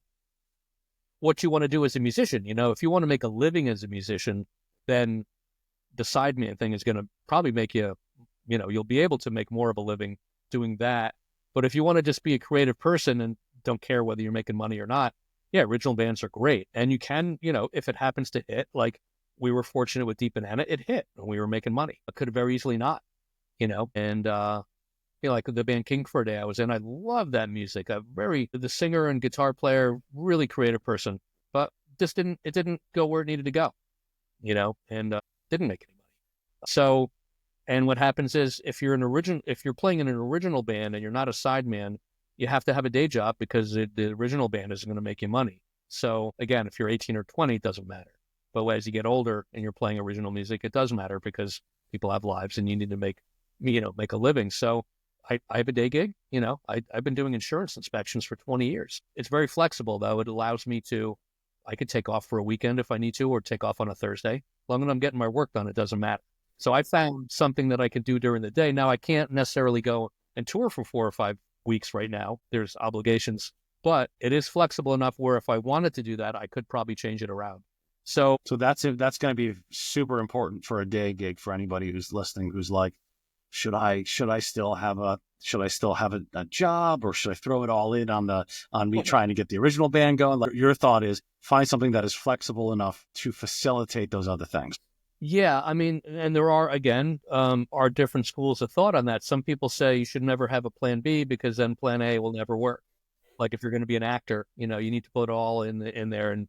what you want to do as a musician. You know, if you want to make a living as a musician, then the sideman thing is going to probably make you, you know, you'll be able to make more of a living doing that. But if you want to just be a creative person and don't care whether you're making money or not, yeah, original bands are great. And you can, you know, if it happens to hit, like we were fortunate with Deep Banana. It hit and we were making money. It could have very easily not, and, like the band King for a Day I was in, I love that music. The singer and guitar player, really creative person, but it didn't go where it needed to go, and didn't make any money. So, and what happens is if you're playing in an original band and you're not a sideman, you have to have a day job because the original band isn't going to make you money. So again, if you're 18 or 20, it doesn't matter. But as you get older and you're playing original music, it does matter because people have lives and you need to make a living. So I have a day gig. I've been doing insurance inspections for 20 years. It's very flexible, though. It allows me I could take off for a weekend if I need to, or take off on a Thursday. As long as I'm getting my work done, it doesn't matter. So I found something that I could do during the day. Now, I can't necessarily go and tour for 4 or 5 weeks right now. There's obligations, but it is flexible enough where if I wanted to do that, I could probably change it around. So that's going to be super important for a day gig for anybody who's listening, who's like, should I still have a job, or should I throw it all in on me trying to get the original band going? Like, your thought is find something that is flexible enough to facilitate those other things. Yeah, I mean, and there are, again, are different schools of thought on that. Some people say you should never have a plan B because then plan A will never work. Like if you're going to be an actor, you need to put it all in there and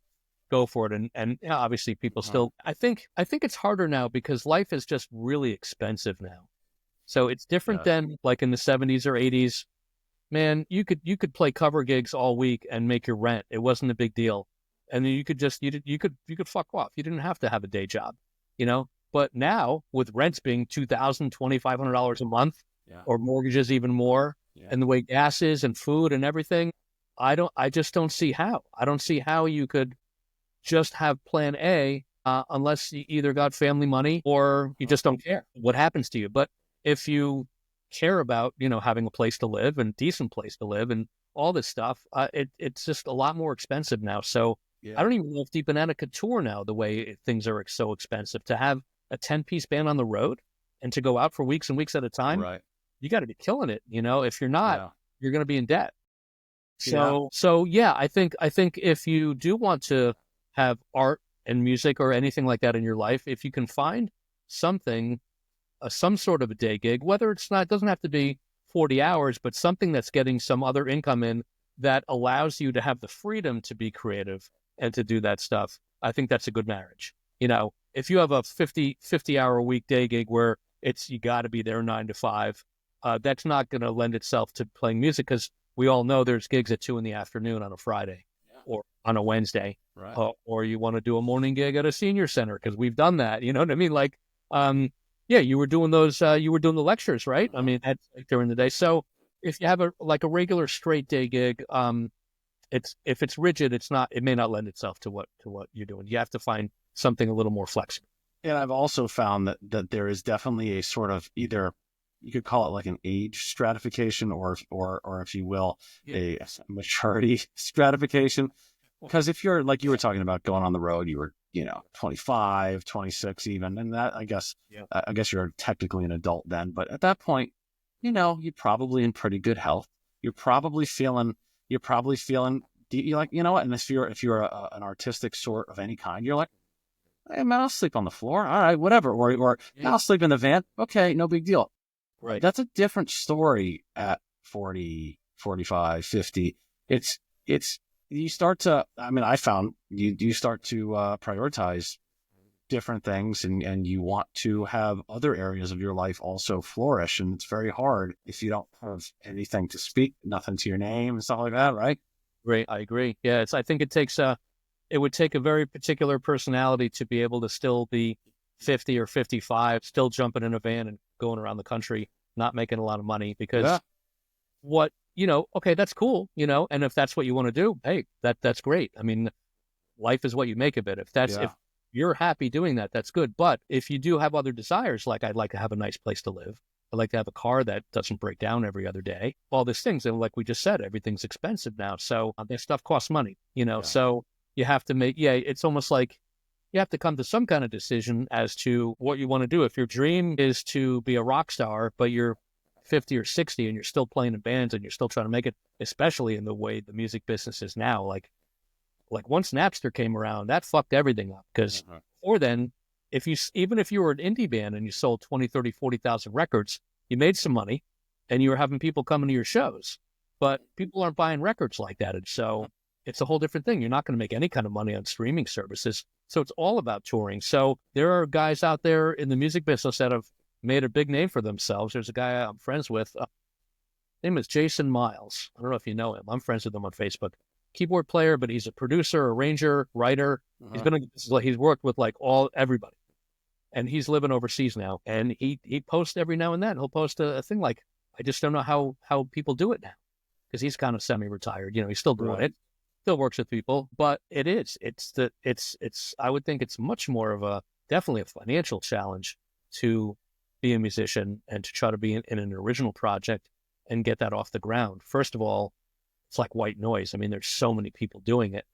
go for it. And obviously people still, I think it's harder now because life is just really expensive now. So it's different than like in the 70s or 80s. Man, you could play cover gigs all week and make your rent. It wasn't a big deal. And then you could fuck off. You didn't have to have a day job. But now with rents being $2,000, $2,500 a month, or mortgages even more, and the way gas is and food and everything, I just don't see how. I don't see how you could just have plan A unless you either got family money or you just don't care what happens to you. But if you care about, having a place to live and decent place to live and all this stuff, it's just a lot more expensive now. So I don't even know if Deep Banana could tour now the way things are so expensive. To have a 10-piece band on the road and to go out for weeks and weeks at a time, you got to be killing it. If you're not, you're going to be in debt. So I think if you do want to have art and music or anything like that in your life, if you can find something, some sort of a day gig, whether it doesn't have to be 40 hours, but something that's getting some other income in that allows you to have the freedom to be creative and to do that stuff, I think that's a good marriage. If you have a 50-hour a week day gig where you got to be there 9 to 5, that's not going to lend itself to playing music because we all know there's gigs at 2 p.m. on a Friday or on a Wednesday, or you want to do a morning gig at a senior center because we've done that. You know what I mean? Like, you were doing those. You were doing the lectures, right? I mean, that's during the day. So if you have a regular straight day gig, if it's rigid, it may not lend itself to what you're doing. You have to find something a little more flexible. And I've also found that there is definitely a sort of, either you could call it like an age stratification or if you will, a maturity stratification. Because if you're, like you were talking about, going on the road, you were 25, 26 even, and that I guess you're technically an adult then. But at that point, you're probably in pretty good health. You're probably feeling you're like, what? And if you're an artistic sort of any kind, you're like, hey, man, I'll sleep on the floor. All right, whatever. Or I'll sleep in the van. Okay, no big deal. Right. That's a different story at 40, 45, 50. It's you start to, I found you start to prioritize different things, and you want to have other areas of your life also flourish. And it's very hard if you don't have anything to speak, nothing to your name and stuff like that, right? Great. I agree. Yeah. I think it would take a very particular personality to be able to still be 50 or 55, still jumping in a van and going around the country, not making a lot of money because okay, that's cool, and if that's what you want to do, hey, that's great. I mean, life is what you make of it. If you're happy doing that, that's good. But if you do have other desires, like I'd like to have a nice place to live, I'd like to have a car that doesn't break down every other day, all these things. And like we just said, everything's expensive now. So this stuff costs money, so you have to it's almost like you have to come to some kind of decision as to what you want to do. If your dream is to be a rock star, but you're 50 or 60 and you're still playing in bands and you're still trying to make it, especially in the way the music business is now, like once Napster came around, that fucked everything up because before then even if you were an indie band and you sold 20, 30, 40,000 records, you made some money and you were having people coming to your shows, but people aren't buying records like that. And so it's a whole different thing. You're not going to make any kind of money on streaming services. So it's all about touring. So there are guys out there in the music business that have made a big name for themselves. There's a guy I'm friends with. His name is Jason Miles. I don't know if you know him. I'm friends with him on Facebook. Keyboard player, but he's a producer, arranger, writer. He's worked with like everybody. And he's living overseas now. And he posts every now and then. He'll post a thing like, I just don't know how people do it now. Because he's kind of semi-retired. He's still doing it. Still works with people, but it's I would think it's much more of definitely a financial challenge to be a musician and to try to be in an original project and get that off the ground. First of all, it's like white noise. I mean, there's so many people doing it.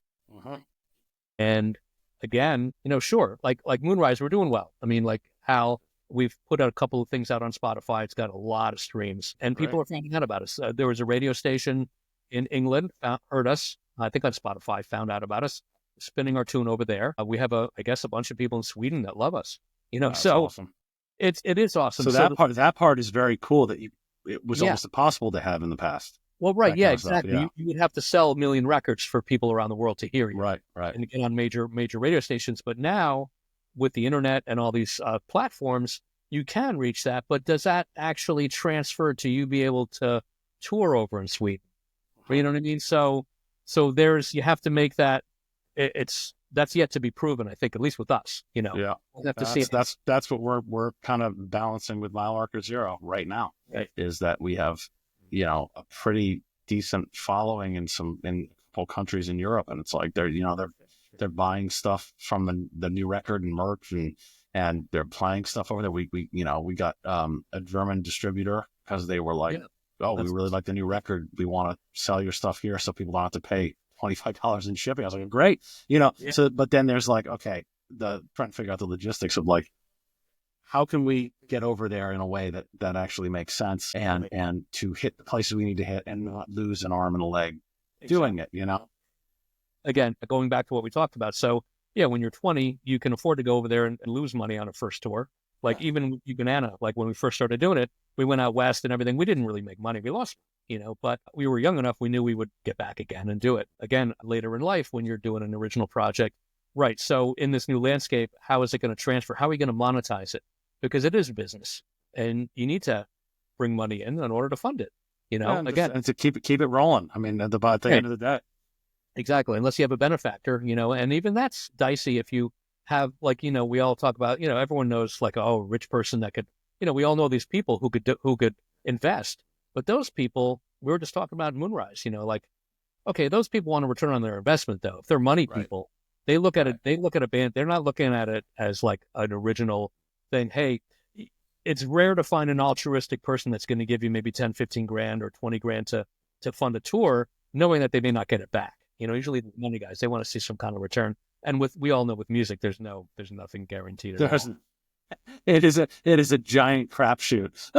And again, sure, like Moonrise, we're doing well. I mean, like Hal, we've put out a couple of things out on Spotify. It's got a lot of streams and people are finding out about us. There was a radio station in England, heard us, I think on Spotify, found out about us, spinning our tune over there. We have I guess a bunch of people in Sweden that love us, That's so awesome. It is awesome. So that part is very cool that it was almost impossible to have in the past. Well, right. Yeah, exactly. You would have to sell 1 million records for people around the world to hear you. Right. And get on major radio stations. But now with the internet and all these platforms, you can reach that. But does that actually transfer to you be able to tour over in Sweden? You know what I mean? So you have to make that. That's yet to be proven, I think, at least with us. Yeah. We'll have to see. That's what we're kind of balancing with Mile Marker Zero right now. Right. Is that we have a pretty decent following in a couple countries in Europe, and it's like they're buying stuff from the new record and merch, and they're playing stuff over there. We got a German distributor because they were like, we really like the new record. We want to sell your stuff here so people don't have to pay $25 in shipping. I was like, great, So, but then there's like, okay, trying to figure out the logistics of like, how can we get over there in a way that actually makes sense and to hit the places we need to hit and not lose an arm and a leg doing it, Again, going back to what we talked about. So yeah, when you're 20, you can afford to go over there and lose money on a first tour. Like even with Deep Banana, like when we first started doing it, we went out west and everything. We didn't really make money. We lost, but we were young enough. We knew we would get back again and do it again later in life when you're doing an original project. Right. So in this new landscape, how is it going to transfer? How are we going to monetize it? Because it is a business and you need to bring money in order to fund it, and to keep it rolling. I mean, at the end of the day. Exactly. Unless you have a benefactor, and even that's dicey if you have we all talk about, everyone knows like, a rich person that could, we all know these people who could invest, but those people, we were just talking about Moonrise, okay, those people want to return on their investment though. If they're money people, they look at it, they look at a band, they're not looking at it as like an original thing. Hey, it's rare to find an altruistic person that's going to give you maybe 10, 15 grand or 20 grand to fund a tour, knowing that they may not get it back. Usually the money guys, they want to see some kind of return. And we all know with music, there's nothing guaranteed. It is a giant crapshoot.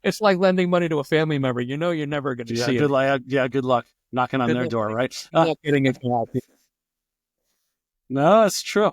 It's like lending money to a family member. You're never going to see it. Good luck knocking on their door, right? Not getting it. No, it's true.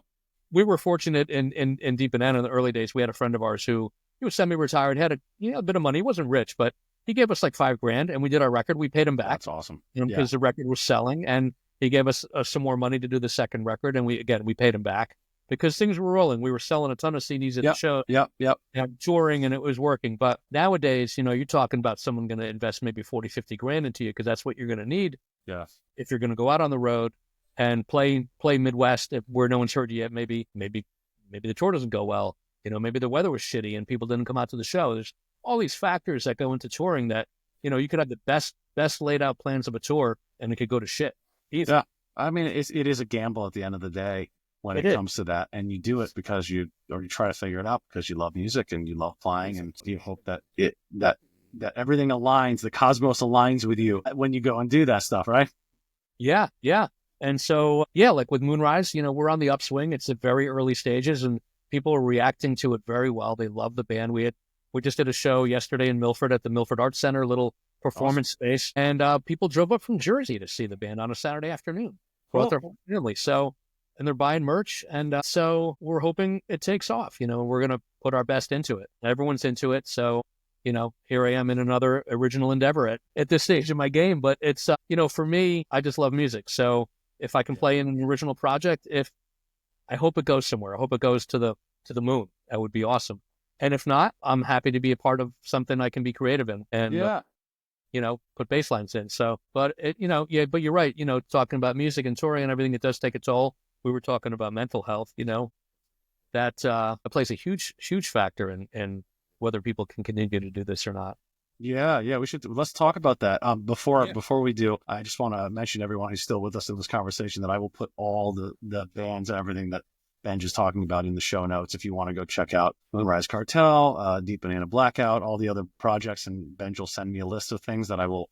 We were fortunate in Deep Banana in the early days. We had a friend of ours who he was semi-retired, had a bit of money. He wasn't rich, but he gave us like $5,000 and we did our record. We paid him back. That's awesome. Because the record was selling, and he gave us some more money to do the second record. And we paid him back because things were rolling. We were selling a ton of CDs at the show. Yep. And touring, and it was working. But nowadays, you're talking about someone going to invest maybe 40, 50 grand into you because that's what you're going to need. Yeah. If you're going to go out on the road and play Midwest where no one's heard you yet, maybe the tour doesn't go well. Maybe the weather was shitty and people didn't come out to the show. There's all these factors that go into touring that, you could have the best laid out plans of a tour and it could go to shit. Easy. Yeah. I mean, it is a gamble at the end of the day when it comes to that. And you do it because you try to figure it out because you love music and you love playing and you hope that that everything aligns, the cosmos aligns with you when you go and do that stuff, right? Yeah. And so, like with Moonrise, we're on the upswing. It's at very early stages and people are reacting to it very well. They love the band. We just did a show yesterday in Milford at the Milford Arts Center, little performance space. And people drove up from Jersey to see the band on a Saturday afternoon. Brought their whole family. So and they're buying merch. And so we're hoping it takes off. We're going to put our best into it. Everyone's into it. So, here I am in another original endeavor at this stage of my game. But it's, for me, I just love music. So if I can play in an original project, I hope it goes somewhere. I hope it goes to the moon. That would be awesome. And if not, I'm happy to be a part of something I can be creative in and, put bass lines in. So, but but you're right. Talking about music and touring and everything, it does take a toll. We were talking about mental health, that plays a huge, huge factor in whether people can continue to do this or not. Yeah, let's talk about that. Before we do, I just want to mention to everyone who's still with us in this conversation that I will put all the bands and everything that Benj is talking about in the show notes if you want to go check out Moonrise Cartel, Deep Banana Blackout, all the other projects, and Benj will send me a list of things that I will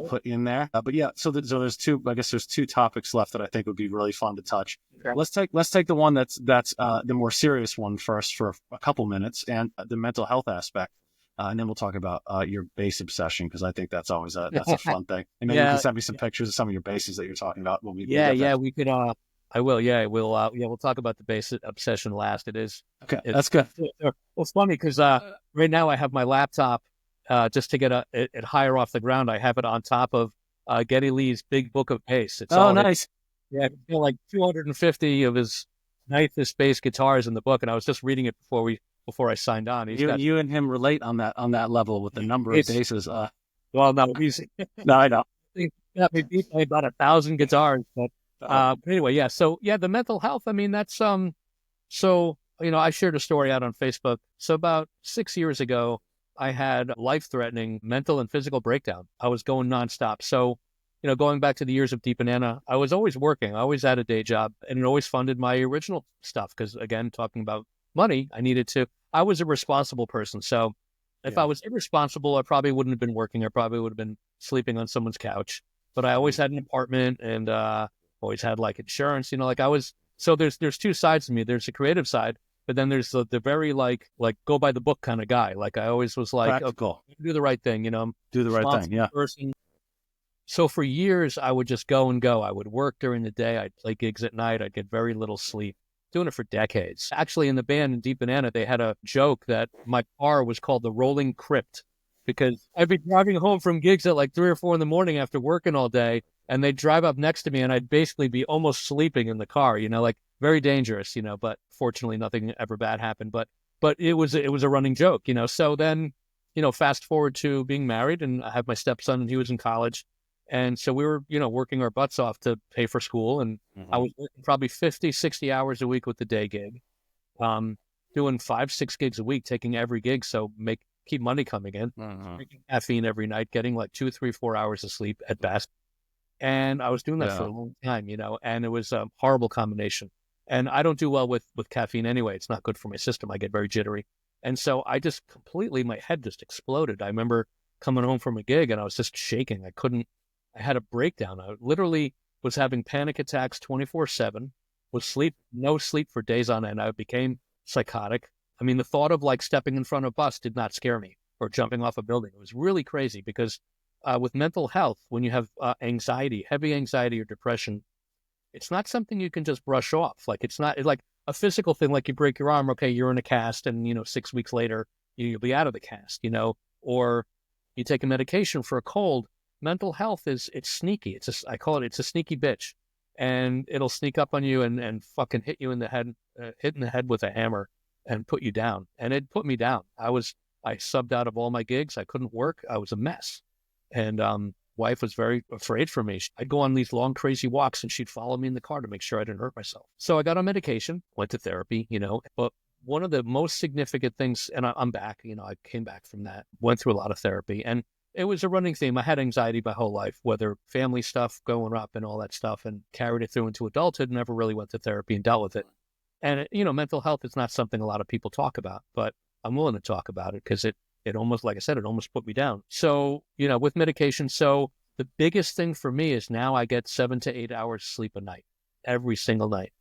put in there. But yeah, so there's two topics left that I think would be really fun to touch. Okay. Let's take the one that's the more serious one first for a couple minutes, and the mental health aspect. And then we'll talk about your bass obsession, because I think that's always a fun thing. And maybe you can send me some pictures of some of your basses that you're talking about. We could. I will. Yeah, we'll. We'll talk about the bass obsession last. That's good. Well, it's funny because right now I have my laptop just to get it higher off the ground. I have it on top of Geddy Lee's big book of bass. It's nice. Like 250 of his nicest bass guitars in the book, and I was just reading it before I signed on. You and him relate on that level with the number of basses. Well, no, he's no, I know. He got me beat by about 1,000 guitars, but anyway, yeah. So yeah, the mental health. I mean, that's So I shared a story out on Facebook. So about 6 years ago, I had life-threatening mental and physical breakdown. I was going nonstop. So going back to the years of Deep Banana, I was always working. I always had a day job, and it always funded my original stuff. Because again, talking about money, I was a responsible person. So if I was irresponsible, I probably wouldn't have been working. I probably would have been sleeping on someone's couch. But I always had an apartment and always had like insurance. So there's two sides to me. There's the creative side, but then there's the very like go by the book kind of guy. Like I always was like, practical. Do the right thing. Do the right thing. Yeah. Person. So for years, I would just go and go. I would work during the day. I'd play gigs at night. I'd get very little sleep. Doing it for decades. Actually, in the band in Deep Banana, they had a joke that my car was called the Rolling Crypt, because I'd be driving home from gigs at like 3 or 4 in the morning after working all day, and they'd drive up next to me, and I'd basically be almost sleeping in the car, like very dangerous, but fortunately nothing ever bad happened. But it was a running joke, So then, fast forward to being married, and I have my stepson, and he was in college. And so we were, working our butts off to pay for school. And I was working probably 50, 60 hours a week with the day gig, doing 5, 6 gigs a week, taking every gig. So keep money coming in, drinking caffeine every night, getting like 2, 3, 4 hours of sleep at best. And I was doing that for a long time, and it was a horrible combination. And I don't do well with caffeine anyway. It's not good for my system. I get very jittery. And so I just my head just exploded. I remember coming home from a gig and I was just shaking. I had a breakdown. I literally was having panic attacks 24/7, no sleep for days on end. I became psychotic. I mean, the thought of like stepping in front of a bus did not scare me, or jumping off a building. It was really crazy because with mental health, when you have anxiety, heavy anxiety or depression, it's not something you can just brush off. Like it's like a physical thing, like you break your arm, okay, you're in a cast, and 6 weeks later you'll be out of the cast, or you take a medication for a cold. Mental health it's sneaky. I call it a sneaky bitch, and it'll sneak up on you and fucking hit you in the head, with a hammer and put you down. And it put me down. I subbed out of all my gigs. I couldn't work. I was a mess. And wife was very afraid for me. I'd go on these long, crazy walks, and she'd follow me in the car to make sure I didn't hurt myself. So I got on medication, went to therapy, but one of the most significant things, and I'm back, I came back from that, went through a lot of therapy, and it was a running theme. I had anxiety my whole life, whether family stuff, growing up and all that stuff, and carried it through into adulthood, never really went to therapy and dealt with it. And, mental health is not something a lot of people talk about, but I'm willing to talk about it because it almost, like I said, it almost put me down. So, with medication. So the biggest thing for me is now I get 7 to 8 hours sleep a night, every single night.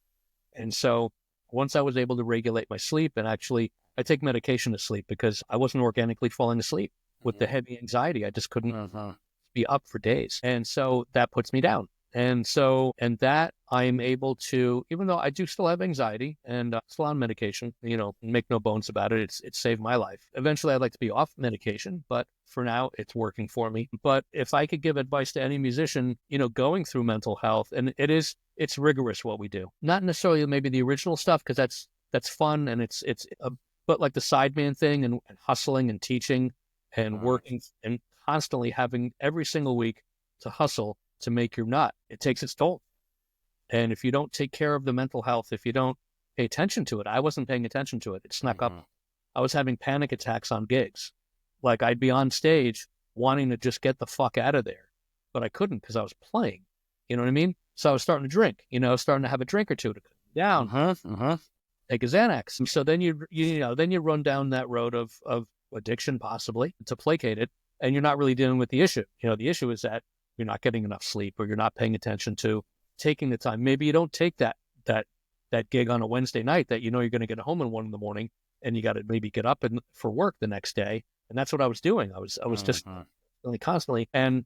And so once I was able to regulate my sleep, and actually I take medication to sleep because I wasn't organically falling asleep. With the heavy anxiety, I just couldn't be up for days. And so that puts me down. And that I'm able to, even though I do still have anxiety and still on medication, make no bones about it. It's saved my life. Eventually I'd like to be off medication, but for now it's working for me. But if I could give advice to any musician, going through mental health, and it's rigorous what we do, not necessarily maybe the original stuff, because that's fun. And but like the Sideman thing and hustling and teaching and working and constantly having every single week to hustle to make your nut, it takes its toll. And if you don't take care of the mental health, if you don't pay attention to it, I wasn't paying attention to it. It snuck up. I was having panic attacks on gigs. Like I'd be on stage wanting to just get the fuck out of there, but I couldn't because I was playing. You know what I mean? So I was starting to drink, starting to have a drink or two to come down, take a Xanax. And so then you run down that road of addiction, possibly, to placate it, and you're not really dealing with the issue. The issue is that you're not getting enough sleep, or you're not paying attention to taking the time. Maybe you don't take that gig on a Wednesday night that you're going to get home at 1 a.m, and you got to maybe get up for work the next day. And that's what I was doing. I was just constantly, and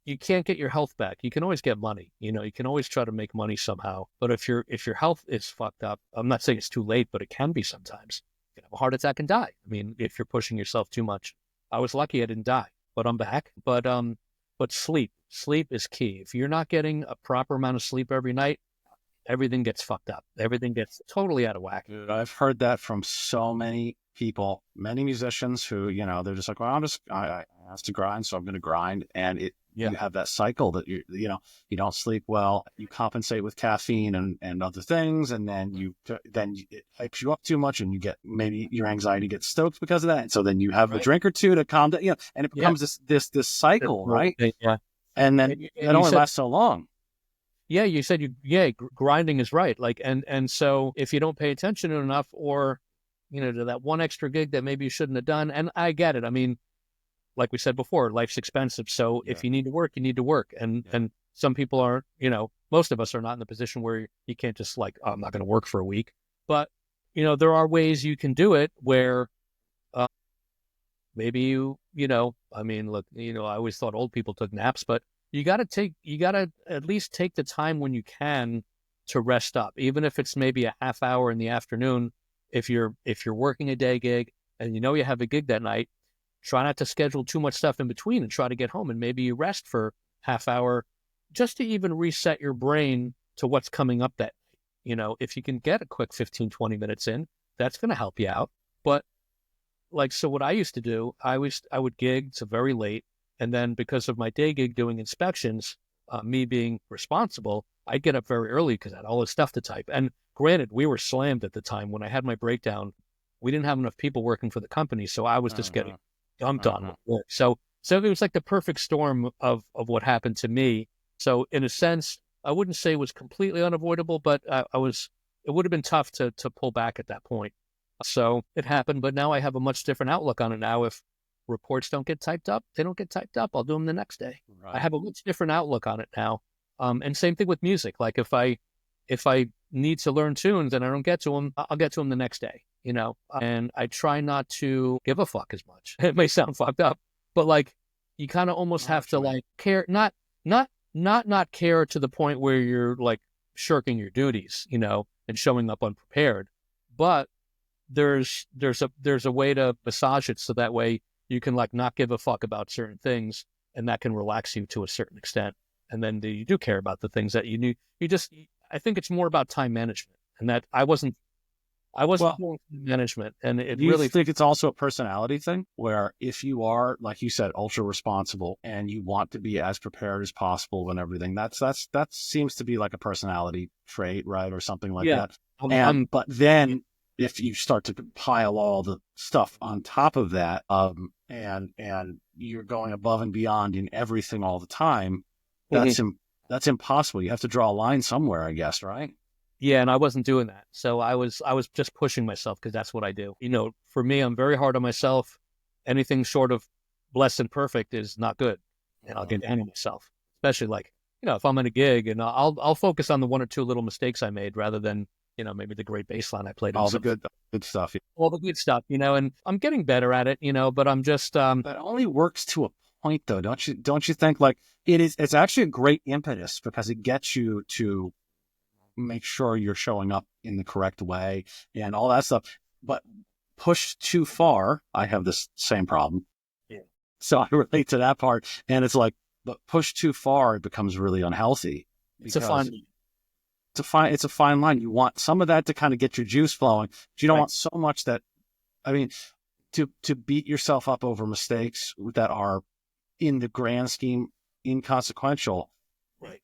you can't get your health back. You can always get money. You can always try to make money somehow. But if your health is fucked up, I'm not saying it's too late, but it can be sometimes. You can have a heart attack and die. I mean, if you're pushing yourself too much. I was lucky I didn't die, but I'm back. But sleep is key. If you're not getting a proper amount of sleep every night, everything gets fucked up. Everything gets totally out of whack. Dude, I've heard that from so many people, many musicians who, they're just like, well, I have to grind, so I'm going to grind. And you have that cycle that you don't sleep well, you compensate with caffeine and other things. And then it hypes you up too much, and maybe your anxiety gets stoked because of that. And so then you have a drink or two to calm down, and it becomes this cycle, right? Yeah. And then it only lasts so long. Yeah, you said grinding is right. Like, and so if you don't pay attention enough, or, to that one extra gig that maybe you shouldn't have done, and I get it. I mean, like we said before, life's expensive. So if you need to work, you need to work. And some people aren't, most of us are not in the position where you can't just like, oh, I'm not going to work for a week. But, there are ways you can do it where maybe I mean, look, I always thought old people took naps, but you got to at least take the time when you can to rest up, even if it's maybe a half hour in the afternoon. If you're working a day gig and you have a gig that night, try not to schedule too much stuff in between and try to get home, and maybe you rest for half hour just to even reset your brain to what's coming up that night. If you can get a quick 15, 20 minutes in, that's going to help you out. But so what I used to do, I would gig to very late. And then because of my day gig doing inspections, me being responsible, I'd get up very early because I had all this stuff to type. And granted, we were slammed at the time. When I had my breakdown, we didn't have enough people working for the company. So I was just getting dumped on with work. So it was like the perfect storm of what happened to me. So in a sense, I wouldn't say it was completely unavoidable, but it would have been tough to pull back at that point. So it happened, but now I have a much different outlook on it now. If reports don't get typed up, they don't get typed up. I'll do them the next day. Right. I have a much different outlook on it now. And same thing with music. Like if I need to learn tunes and I don't get to them, I'll get to them the next day, and I try not to give a fuck as much. It may sound fucked up, but like you kind of almost have to like care, not care to the point where you're like shirking your duties, and showing up unprepared. But there's a way to massage it so that way you can like not give a fuck about certain things, and that can relax you to a certain extent. And then you do care about the things that you knew. I think it's more about time management, and that I wasn't doing management. And it really think it's also a personality thing where if you are, like you said, ultra responsible and you want to be as prepared as possible and everything, that seems to be like a personality trait, right? Or something like that. But then if you start to pile all the stuff on top of that, and you're going above and beyond in everything all the time, that's impossible. You have to draw a line somewhere, I guess, right? Yeah, and I wasn't doing that. So I was just pushing myself because that's what I do. For me, I'm very hard on myself. Anything short of blessed and perfect is not good. And I'll get down on myself, especially like, if I'm in a gig, and I'll focus on the one or two little mistakes I made rather than, maybe the great bass line I played. All the good stuff. All the good stuff, and I'm getting better at it, but I'm just... That only works to a point though, don't you think like it's actually a great impetus because it gets you to make sure you're showing up in the correct way and all that stuff. But pushed too far, I have this same problem. Yeah. So I relate to that part. And it's like, but pushed too far, it becomes really unhealthy. It's a fun. It's a fine line. You want some of that to kind of get your juice flowing, but you don't want so much that, I mean, to beat yourself up over mistakes that are in the grand scheme inconsequential. Right.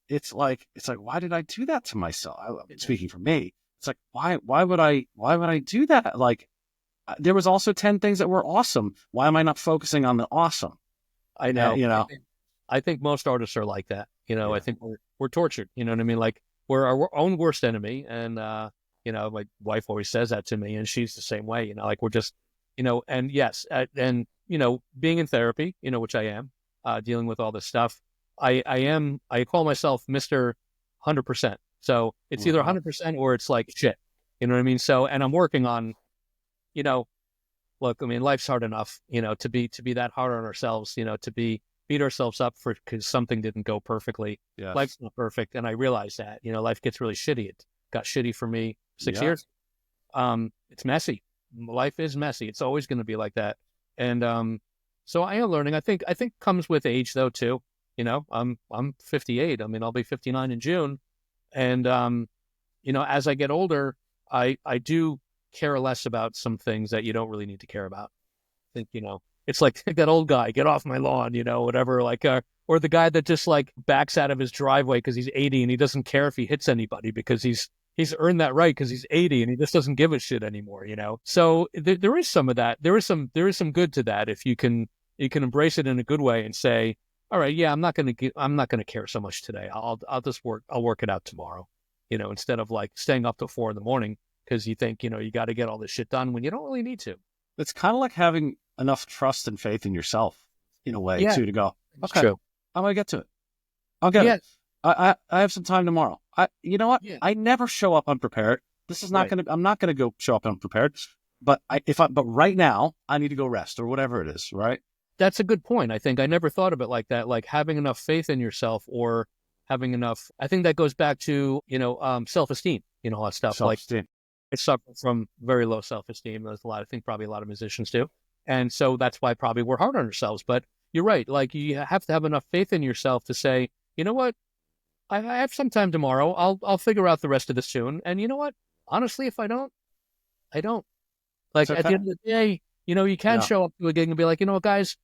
It's like, why did I do that to myself? Speaking for me, it's like, why would I do that? Like, there was also 10 things that were awesome. Why am I not focusing on the awesome? I know. You know, I think most artists are like that. You know, I think we're tortured. You know what I mean? Like, we're our own worst enemy. And, you know, my wife always says that to me, and she's the same way. You know, like, we're just, you know, and yes, and, you know, being in therapy, you know, which I am, dealing with all this stuff, I call myself Mr. 100%. So it's either 100% or it's like shit. You know what I mean? So, and I'm working on, you know, look, I mean, life's hard enough, you know, to be that hard on ourselves, you know, to beat ourselves up for because something didn't go perfectly. yes. Life's not perfect. And I realize that, you know, life gets really shitty. It got shitty for me 6 years. It's messy. Life is messy. It's always going to be like that. And, so I am learning. I think comes with age though, too. You know, I'm 58. I mean, I'll be 59 in June. And, you know, as I get older, I do care less about some things that you don't really need to care about. I think, you know, it's like that old guy, get off my lawn, you know, whatever, like, or the guy that just like backs out of his driveway because he's 80 and he doesn't care if he hits anybody because he's earned that right because he's 80 and he just doesn't give a shit anymore, you know? So there is some of that. There is some good to that. If you can embrace it in a good way and say, all right, yeah, I'm not going to care so much today. I'll work it out tomorrow, you know, instead of like staying up till 4 a.m. because you think, you know, you got to get all this shit done when you don't really need to. It's kind of like having enough trust and faith in yourself in a way too, to go, okay, true. I'm going to get to it. I'll get it. I have some time tomorrow. You know what? Yeah. I never show up unprepared. This is not I'm not going to go show up unprepared, but but right now I need to go rest or whatever it is. Right. That's a good point. I think I never thought of it like that, like having enough faith in yourself or having enough, I think that goes back to, you know, self-esteem, you know, all that stuff. Self-esteem. Like I suffer from very low self-esteem. There's I think probably a lot of musicians do. And so that's why probably we're hard on ourselves. But you're right. Like you have to have enough faith in yourself to say, you know what, I have some time tomorrow. I'll figure out the rest of this tune. And you know what, honestly, if I don't, I don't. Like at the end of the day, you know, you can show up to a gig and be like, you know what, guys,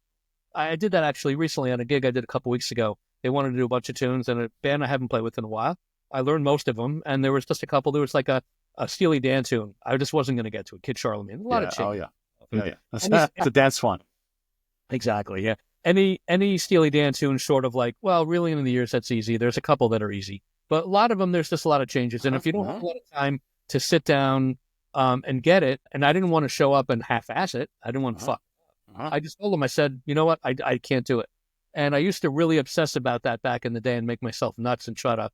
I did that actually recently on a gig I did a couple weeks ago. They wanted to do a bunch of tunes and a band I haven't played with in a while. I learned most of them. And there was just a couple. There was like a Steely Dan tune. I just wasn't going to get to it. Kid Charlemagne. A lot of change. Yeah. It's a dance one. Exactly. Yeah. Any Steely Dan tune short of like, well, really in the years, that's easy. There's a couple that are easy. But a lot of them, there's just a lot of changes. And if you don't have a lot of time to sit down and get it, and I didn't want to show up and half-ass it. I didn't want to fuck. I just told them, I said, you know what, I can't do it. And I used to really obsess about that back in the day and make myself nuts and try to,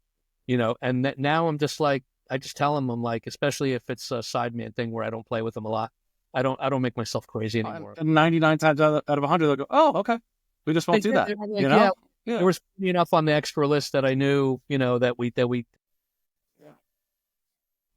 you know, and now I'm just like, I just tell them, I'm like, especially if it's a Sideman thing where I don't play with them a lot, I don't make myself crazy anymore. 99 times out of 100, they'll go, oh, okay. We just won't do that. Like, you know? Yeah. There was enough on the extra list that I knew, you know, that we.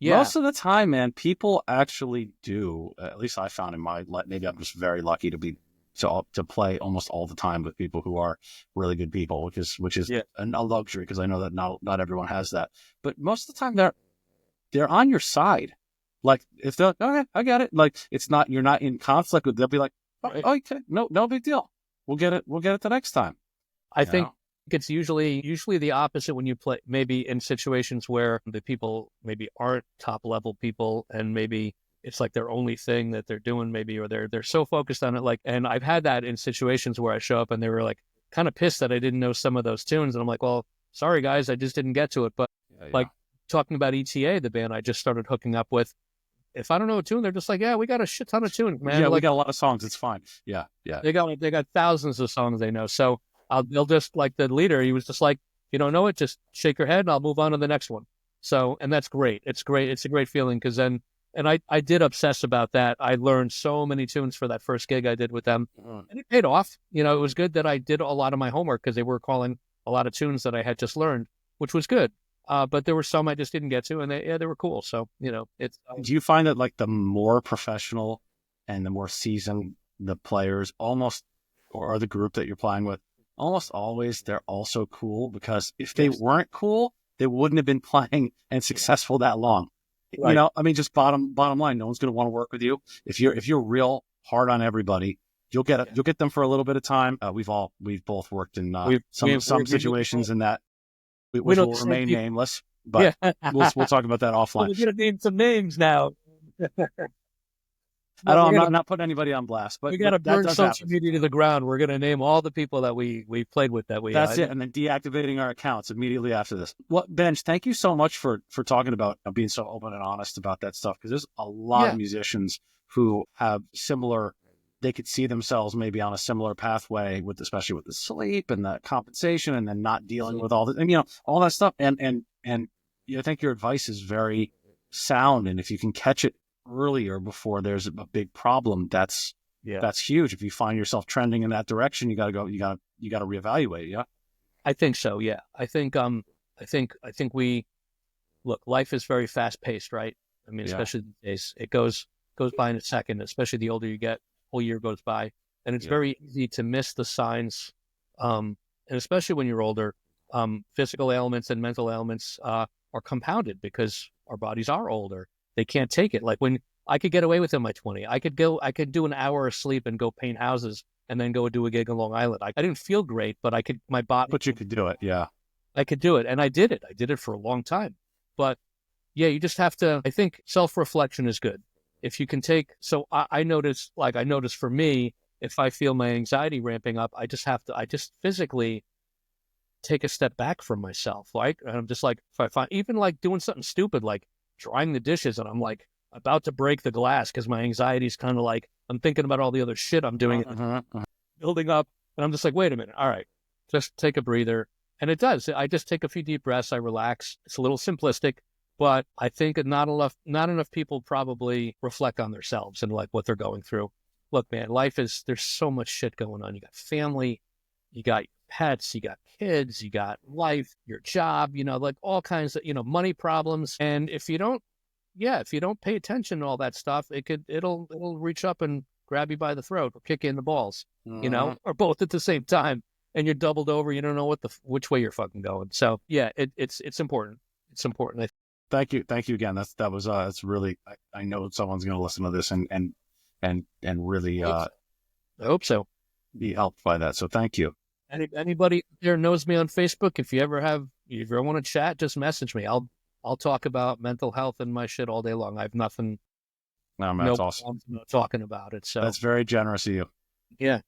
Yeah. Most of the time, man, people actually do. At least I found in my life. Maybe I'm just very lucky to play almost all the time with people who are really good people, which is a luxury because I know that not everyone has that. But most of the time, they're on your side. Like if they're okay, I get it. Like it's not you're not in conflict with. They'll be like, oh, okay, no big deal. We'll get it the next time. I think it's usually the opposite when you play, maybe in situations where the people maybe aren't top level people and maybe it's like their only thing that they're doing maybe, or they're so focused on it. Like, and I've had that in situations where I show up and they were like kind of pissed that I didn't know some of those tunes. And I'm like, well, sorry guys, I just didn't get to it. But like talking about ETA, the band I just started hooking up with, if I don't know a tune, they're just like, yeah, we got a shit ton of tunes, man. Yeah, like, we got a lot of songs. It's fine. Yeah. They got thousands of songs they know. So they'll just, like the leader, he was just like, you don't know it, just shake your head and I'll move on to the next one. So, and that's great. It's great. It's a great feeling because then And I did obsess about that. I learned so many tunes for that first gig I did with them, and it paid off. It was good that I did a lot of my homework because they were calling a lot of tunes that I had just learned, which was good. But there were some I just didn't get to, and they were cool. So, it's. Do you find that like the more professional and the more seasoned the players almost, or the group that you're playing with, almost always they're also cool? Because if they weren't cool, they wouldn't have been playing and successful that long. Right. I mean, just bottom line, no one's going to want to work with you if you're real hard on everybody. You'll get them for a little bit of time. We've both worked in some situations in that, which will remain nameless. But we'll talk about that offline. We're going to name some names now. I'm not putting anybody on blast, but we got to burn social media to the ground. We're going to name all the people that we played with that we. That's it, and then deactivating our accounts immediately after this. Well, Benj, thank you so much for talking about being so open and honest about that stuff, because there's a lot of musicians who have similar. They could see themselves maybe on a similar pathway especially with the sleep and the compensation, and then not dealing with all the, and all that stuff. And I think your advice is very sound, and if you can catch it earlier before there's a big problem, that's huge. If you find yourself trending in that direction, you got to reevaluate. Yeah, I think so. Yeah, I think we look. Life is very fast paced, right? I mean, especially these days, it goes by in a second. Especially the older you get, whole year goes by, and it's very easy to miss the signs. And especially when you're older, physical ailments and mental ailments are compounded because our bodies are older. They can't take it. Like when I could get away with it in my 20s, I could do an hour of sleep and go paint houses and then go do a gig on Long Island. I didn't feel great, but my body. But you could do it, yeah. I could do it, and I did it. I did it for a long time. But you just have to. I think self-reflection is good. If you can take. So I notice for me, if I feel my anxiety ramping up, I just physically take a step back from myself. Like, and I'm just like, if I find even like doing something stupid like drying the dishes, and I'm like about to break the glass because my anxiety is kind of like I'm thinking about all the other shit I'm doing, building up, and I'm just like, wait a minute, all right, just take a breather. And it does. I just take a few deep breaths. I relax. It's a little simplistic, but I think not enough people probably reflect on themselves and like what they're going through. Look, man, there's so much shit going on. You got family, you got pets, you got kids, you got life, your job, like all kinds of, money problems. And if you don't pay attention to all that stuff, it'll reach up and grab you by the throat or kick you in the balls, or both at the same time. And you're doubled over. You don't know which way you're fucking going. So yeah, it's important. It's important. Thank you again. That's really. I know someone's going to listen to this and really. I hope so. Be helped by that. So thank you. Anybody there knows me on Facebook? If you ever want to chat, just message me. I'll talk about mental health and my shit all day long. I have nothing. No, man, that's awesome. Talking about it. So that's very generous of you. Yeah.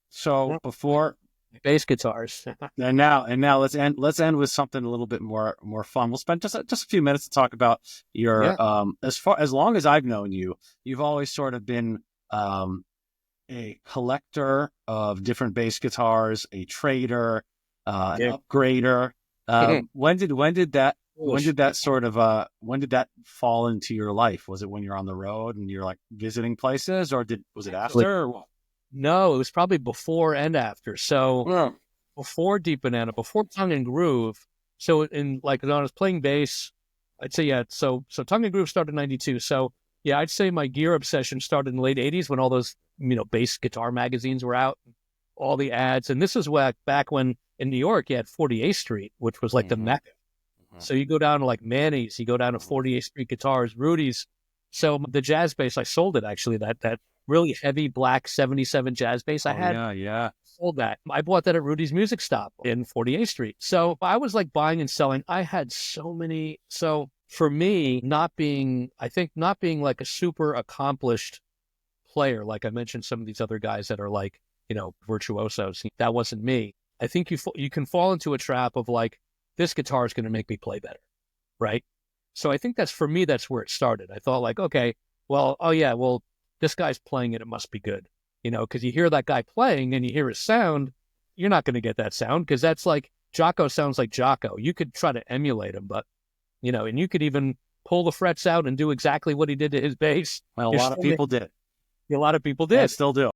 So before bass guitars, and now let's end with something a little bit more fun. We'll spend just a few minutes to talk about your as long as I've known you, you've always sort of been a collector of different bass guitars, a trader, an upgrader. When did that fall into your life? Was it when you're on the road and you're like visiting places, or was it after? Or what? No, it was probably before and after. So before Deep Banana, before Tongue and Groove. So when I was playing bass, I'd say So Tongue and Groove started in '92. So yeah, I'd say my gear obsession started in the late '80s when all those bass guitar magazines were out, all the ads. And this is back when in New York you had 48th Street, which was like the mecca. So you go down to like Manny's, you go down to 48th Street Guitars, Rudy's. So the jazz bass, I sold it actually. That really heavy black 77 jazz bass I had. Yeah. Sold that. I bought that at Rudy's Music Stop in 48th Street. So I was like buying and selling. I had so many. So for me, not being like a super accomplished player, like I mentioned, some of these other guys that are like, virtuosos, that wasn't me. I think you can fall into a trap of like, this guitar is going to make me play better. Right. So I think that's where it started. I thought like, okay, this guy's playing it, it must be good, because you hear that guy playing and you hear his sound, you're not going to get that sound because that's like Jocko sounds like Jocko. You could try to emulate him, but, and you could even pull the frets out and do exactly what he did to his bass. Well, a lot of people did. A lot of people did. And still do.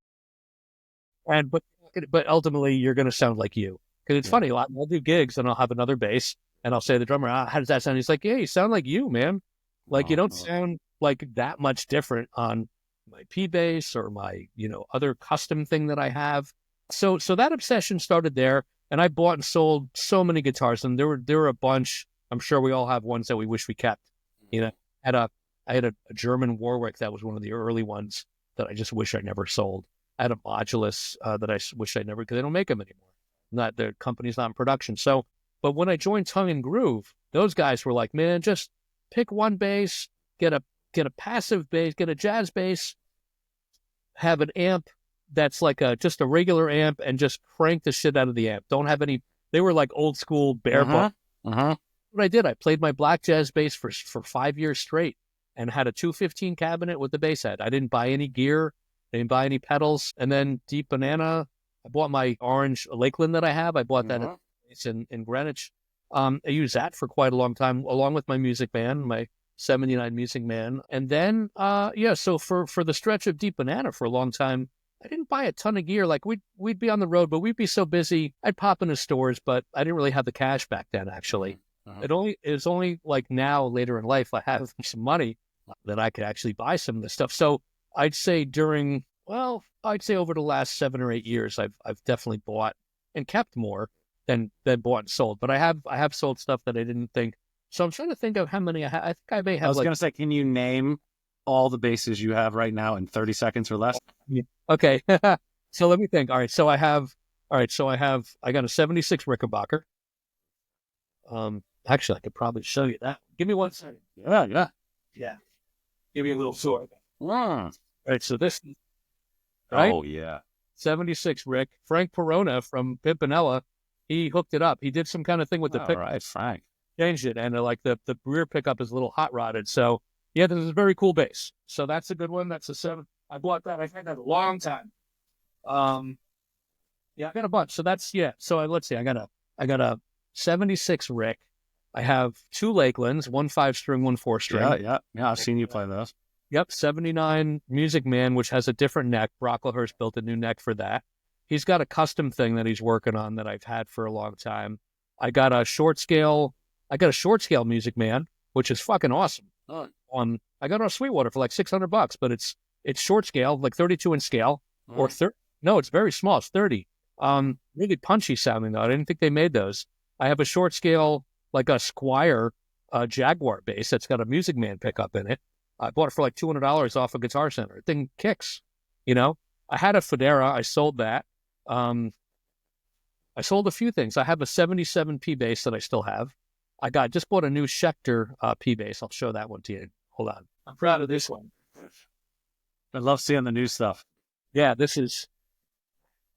And but ultimately, you're going to sound like you. Because it's funny, I'll do gigs and I'll have another bass and I'll say to the drummer, how does that sound? He's like, yeah, you sound like you, man. Like, you don't sound like that much different on my P bass or my, other custom thing that I have. So that obsession started there, and I bought and sold so many guitars, and there were a bunch. I'm sure we all have ones that we wish we kept. I had a German Warwick that was one of the early ones that I just wish I never sold. I had a Modulus that I wish I never, because they don't make them anymore. Their company's not in production. So, but when I joined Tongue and Groove, those guys were like, man, just pick one bass, get a passive bass, get a jazz bass, have an amp that's like just a regular amp, and just crank the shit out of the amp. Don't have any. They were like old school bare bone. What I did, I played my black jazz bass for 5 years straight, and had a 215 cabinet with the bass head. I didn't buy any gear, didn't buy any pedals. And then Deep Banana, I bought my orange Lakeland that I have. I bought that in Greenwich. I used that for quite a long time, along with my Music Man, my 79 Music Man. And then, so for the stretch of Deep Banana for a long time, I didn't buy a ton of gear. Like we'd be on the road, but we'd be so busy. I'd pop into stores, but I didn't really have the cash back then, actually. It was only like now, later in life, I have some money that I could actually buy some of this stuff. So I'd say over the last 7 or 8 years, I've definitely bought and kept more than bought and sold. But I have sold stuff that I didn't think. So I'm trying to think of how many I have. I think I may have. I was going to say, can you name all the basses you have right now in 30 seconds or less? Yeah. Okay. So let me think. All right. So I got a 76 Rickenbacker. Actually, I could probably show you that. Give me 1 second. Yeah. Give me a little sword. All right. So this. Right? Oh, yeah. 76 Rick. Frank Perona from Pimpinella, he hooked it up. He did some kind of thing with the pick. All right, Frank. Changed it. And the rear pickup is a little hot rodded. So, yeah, this is a very cool bass. So that's a good one. That's a 7. I bought that. I've had that a long time. I got a bunch. So that's, So let's see. I got a 76 Rick. I have 2 Lakelands, 1 5-string, 1 4-string. Yeah. I've seen you play those. Yep, 79 Music Man, which has a different neck. Brocklehurst built a new neck for that. He's got a custom thing that he's working on that I've had for a long time. I got a short scale Music Man, which is fucking awesome. Oh. I got it on Sweetwater for like $600, but it's short scale, like 32-inch scale, or no, it's very small. It's 30. Really punchy sounding though. I didn't think they made those. I have a short scale, like a Squier Jaguar bass that's got a Music Man pickup in it. I bought it for like $200 off of Guitar Center. The thing kicks, I had a Federa. I sold that. I sold a few things. I have a 77 P bass that I still have. Just bought a new Schecter P bass. I'll show that one to you. Hold on. I'm proud of this one. I love seeing the new stuff. Yeah, this is.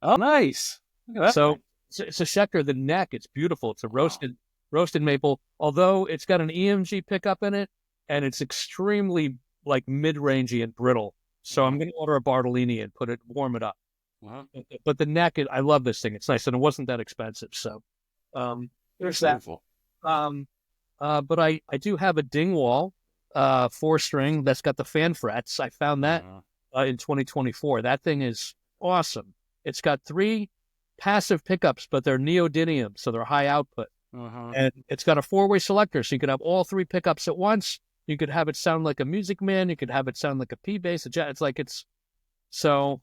Oh, nice. Look at that. So it's a Schecter. The neck, it's beautiful. It's a roasted maple. Although it's got an EMG pickup in it, and it's extremely like mid-rangey and brittle. So I'm going to order a Bartolini and warm it up. Wow. But the neck, I love this thing. It's nice, and it wasn't that expensive. So there's that. But I do have a Dingwall 4-string that's got the fan frets. I found that in 2024. That thing is awesome. It's got 3 passive pickups, but they're neodymium, so they're high output. And it's got a 4-way selector, so you could have all 3 pickups at once. You could have it sound like a Music Man. You could have it sound like a P bass. So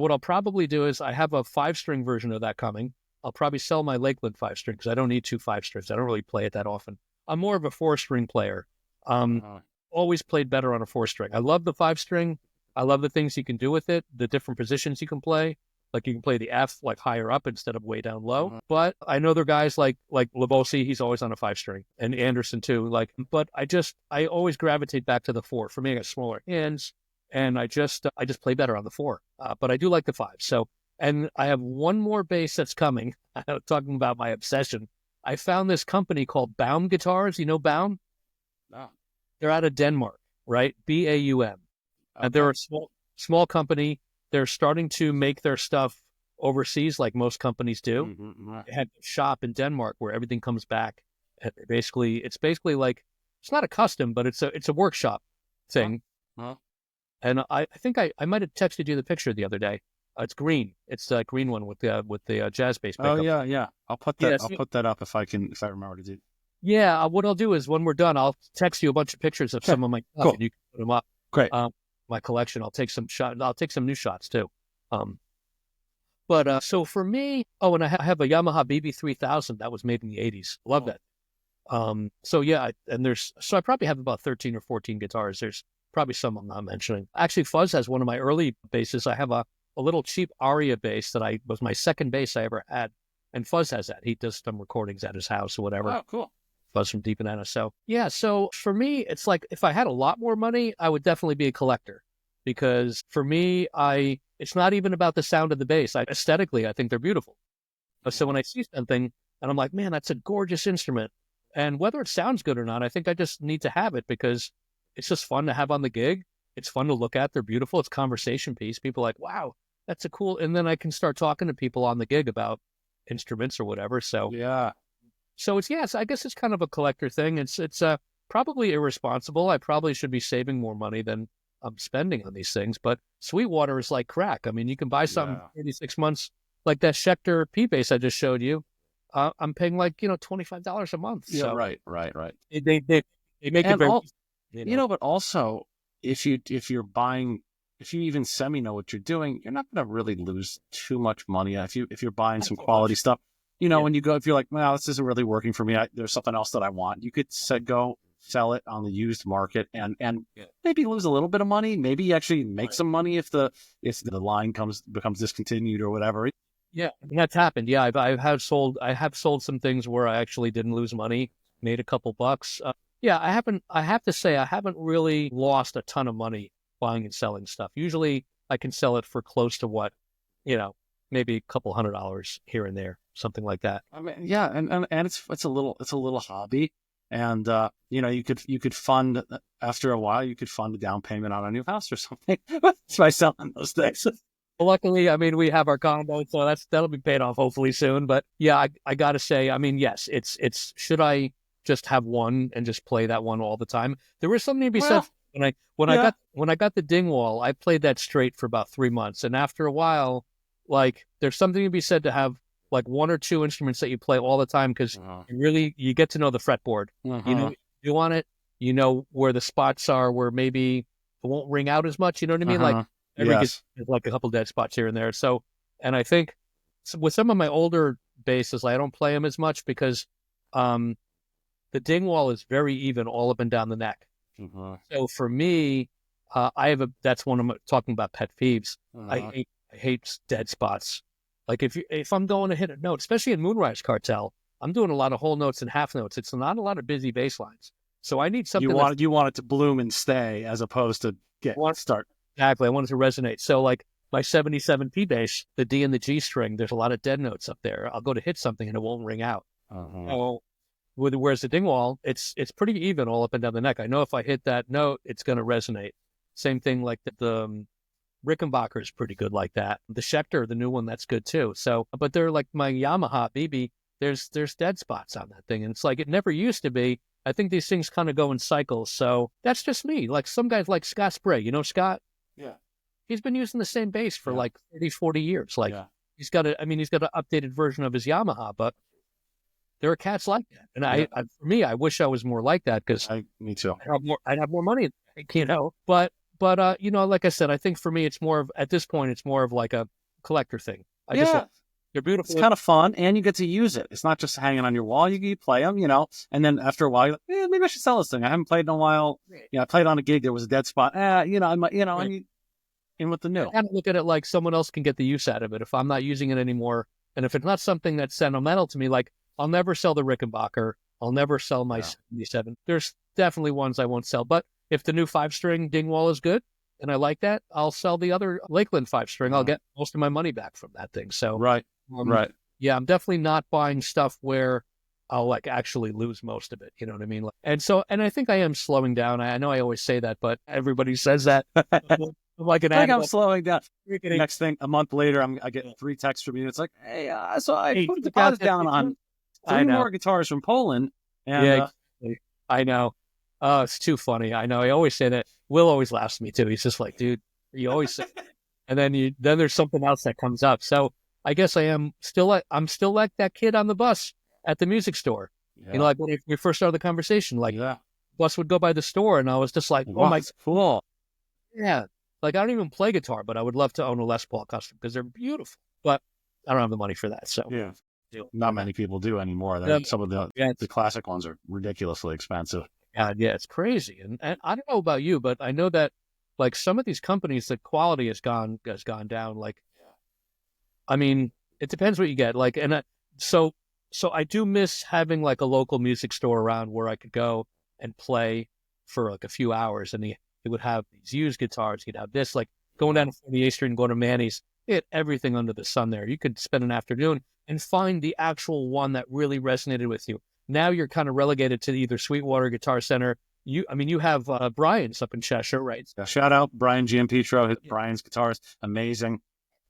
what I'll probably do is I have a 5-string version of that coming. I'll probably sell my Lakeland 5-string because I don't need 2 5-strings. I don't really play it that often. I'm more of a 4-string player. Always played better on a 4-string. I love the 5-string. I love the things you can do with it, the different positions you can play. Like you can play the F like higher up instead of way down low. But I know there are guys like Lebosi, he's always on a 5-string, and Anderson too. But I always gravitate back to the 4. For me, I got smaller hands, and I just play better on the 4. But I do like the 5. So, and I have one more bass that's coming. I'm talking about my obsession. I found this company called Baum Guitars. You know Baum? No. They're out of Denmark, right? BAUM. Okay. They're a small company. They're starting to make their stuff overseas like most companies do. They had a shop in Denmark where everything comes back. And it's basically like it's not a custom, but it's a workshop thing. Huh? And I think I might have texted you the picture the other day. It's green. It's a green one with the jazz bass Oh pickup. yeah. I'll put Yeah, that up if I remember to do. yeah. What I'll do is when we're done, I'll text you a bunch of pictures of Okay. some of my stuff, Cool. and you can put them up. Great. My collection. I'll take some new shots too. But so for me, and I have a Yamaha BB3000 that was made in the 80s. Love that. So yeah, I probably have about 13 or 14 guitars. There's probably some I'm not mentioning. Actually, Fuzz has one of my early basses. I have a little cheap Aria bass that was my second bass I ever had. And Fuzz has that. He does some recordings at his house or whatever. Oh, cool. Fuzz from Deep Banana. So yeah, so for me, it's like if I had a lot more money, I would definitely be a collector. Because for me, it's not even about the sound of the bass. Aesthetically, I think they're beautiful. So when I see something and I'm like, man, that's a gorgeous instrument. And whether it sounds good or not, I think I just need to have it because it's just fun to have on the gig. It's fun to look at. They're beautiful. It's a conversation piece. People are like, wow, that's a cool. And then I can start talking to people on the gig about instruments or whatever. So yeah. So I guess it's kind of a collector thing. It's probably irresponsible. I probably should be saving more money than I'm spending on these things. But Sweetwater is like crack. I mean, you can buy something 36 months like that Schecter P bass I just showed you. I'm paying like $25 a month. Yeah, so right. They make it very. But also if you even semi know what you're doing, you're not going to really lose too much money if you're buying some quality stuff. When you go, if you're like, well, this isn't really working for me, there's something else that I want. You could go sell it on the used market and maybe lose a little bit of money. Maybe actually make some money if the line becomes discontinued or whatever. Yeah, that's happened. Yeah, I have sold some things where I actually didn't lose money, made a couple bucks. I have to say I haven't really lost a ton of money buying and selling stuff. Usually I can sell it for close to what, maybe a couple $100 here and there, something like that. I mean, yeah, and it's a little hobby, and you could fund after a while. You could fund a down payment on a new house or something by selling those things. Well, luckily, I mean, we have our condo, so that'll be paid off hopefully soon. But yeah, I gotta say, I mean, yes, it's should I just have one and just play that one all the time? There was something to be said when I got the Dingwall. I played that straight for about 3 months, and after a while, like there's something to be said to have like one or two instruments that you play all the time because you get to know the fretboard. You on it. You know where the spots are where maybe it won't ring out as much. You know what I mean? Like. There's like a couple dead spots here and there. So, and I think with some of my older basses, I don't play them as much because the Dingwall is very even all up and down the neck. So for me, that's one of my talking about pet peeves. I hate dead spots. Like if I'm going to hit a note, especially in Moonrise Cartel, I'm doing a lot of whole notes and half notes. It's not a lot of busy bass lines. So I need something. You want it to bloom and stay as opposed to start. Exactly. I want it to resonate. So like my 77 P bass, the D and the G string, there's a lot of dead notes up there. I'll go to hit something and it won't ring out. Whereas the Dingwall, it's pretty even all up and down the neck. I know if I hit that note, it's going to resonate. Same thing like the Rickenbacker is pretty good like that. The Schecter, the new one, that's good too. So, but they're like my Yamaha BB, there's dead spots on that thing. And it's like, it never used to be. I think these things kind of go in cycles. So that's just me. Like some guys like Scott Spray, Scott? Yeah. He's been using the same bass for like 30, 40 years. Like he's got an updated version of his Yamaha, but there are cats like that. And for me, I wish I was more like that because me too. I'd have more money, but like I said, I think for me, at this point, it's more of like a collector thing. They're beautiful. It's kind of fun, and you get to use it. It's not just hanging on your wall. You play them, and then after a while, you're like, maybe I should sell this thing. I haven't played in a while. I played on a gig. There was a dead spot. I might, and in with the new. I kind of look at it like someone else can get the use out of it if I'm not using it anymore. And if it's not something that's sentimental to me, like I'll never sell the Rickenbacker. I'll never sell my 77. There's definitely ones I won't sell. But if the new 5-string Dingwall is good, and I like that, I'll sell the other Lakeland 5-string. I'll get most of my money back from that thing. So right. Yeah, I'm definitely not buying stuff where I'll like actually lose most of it. You know what I mean? And I think I am slowing down. I know I always say that, but everybody says that. I'm slowing down. Next thing, a month later, I get 3 texts from you. It's like, hey, so I put a deposit down on 3 more guitars from Poland. And, exactly. I know. Oh, it's too funny. I know. I always say that. Will always laughs at me too. He's just like, dude, you always say that. And then there's something else that comes up. So I guess I'm still like that kid on the bus at the music store. Yeah. Like when we first started the conversation, like Yeah. bus would go by the store and I was just like, oh Wow, my, that's cool. yeah. Like I don't even play guitar, but I would love to own a Les Paul custom because they're beautiful. But I don't have the money for that. So Yeah. Not many people do anymore. Some of the classic ones are ridiculously expensive. God, yeah, it's crazy. And I don't know about you, but I know that like some of these companies, the quality has gone down. Like, I mean, it depends what you get. Like, so I do miss having like a local music store around where I could go and play for like a few hours, and he would have these used guitars. He'd have this, like going down to 48th Street and going to Manny's. He had everything under the sun there. You could spend an afternoon and find the actual one that really resonated with you. Now you're kind of relegated to either Sweetwater Guitar Center. You have Brian's up in Cheshire, right? Yeah, shout out Brian Giampetro. Brian's guitars, amazing.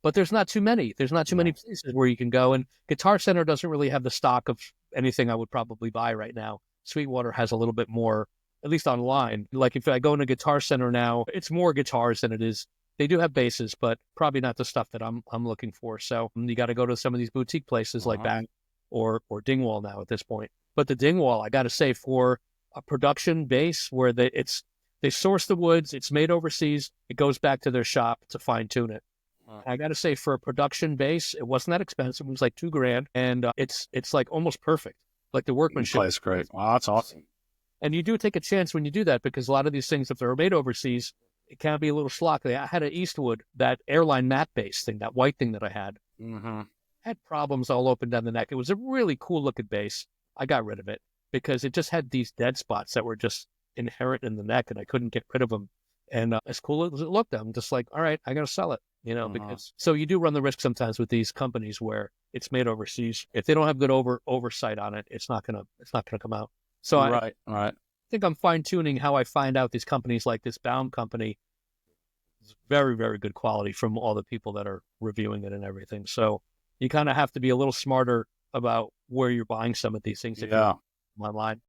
But there's not too many. There's not too many places where you can go. And Guitar Center doesn't really have the stock of anything I would probably buy right now. Sweetwater has a little bit more, at least online. Like if I go into Guitar Center now, it's more guitars than it is. They do have basses, but probably not the stuff that I'm looking for. So you got to go to some of these boutique places like Bang or Dingwall now at this point. But the Dingwall, I got to say, for a production bass where they source the woods, it's made overseas, it goes back to their shop to fine tune it. I got to say, for a production bass, it wasn't that expensive. It was like $2,000, and it's like almost perfect. Like the workmanship is great. Wow, that's awesome. And you do take a chance when you do that because a lot of these things, if they're made overseas, it can be a little schlocky. I had an Eastwood, that airline matte bass thing, that white thing that I had. Had problems all up and down the neck. It was a really cool looking bass. I got rid of it because it just had these dead spots that were just inherent in the neck, and I couldn't get rid of them. And as cool as it looked, I'm just like, all right, I got to sell it, because so you do run the risk sometimes with these companies where it's made overseas. If they don't have good oversight on it, it's not gonna come out. So I think I'm fine tuning how I find out these companies like this Baum company is very, very good quality from all the people that are reviewing it and everything. So you kind of have to be a little smarter about where you're buying some of these things if you're online.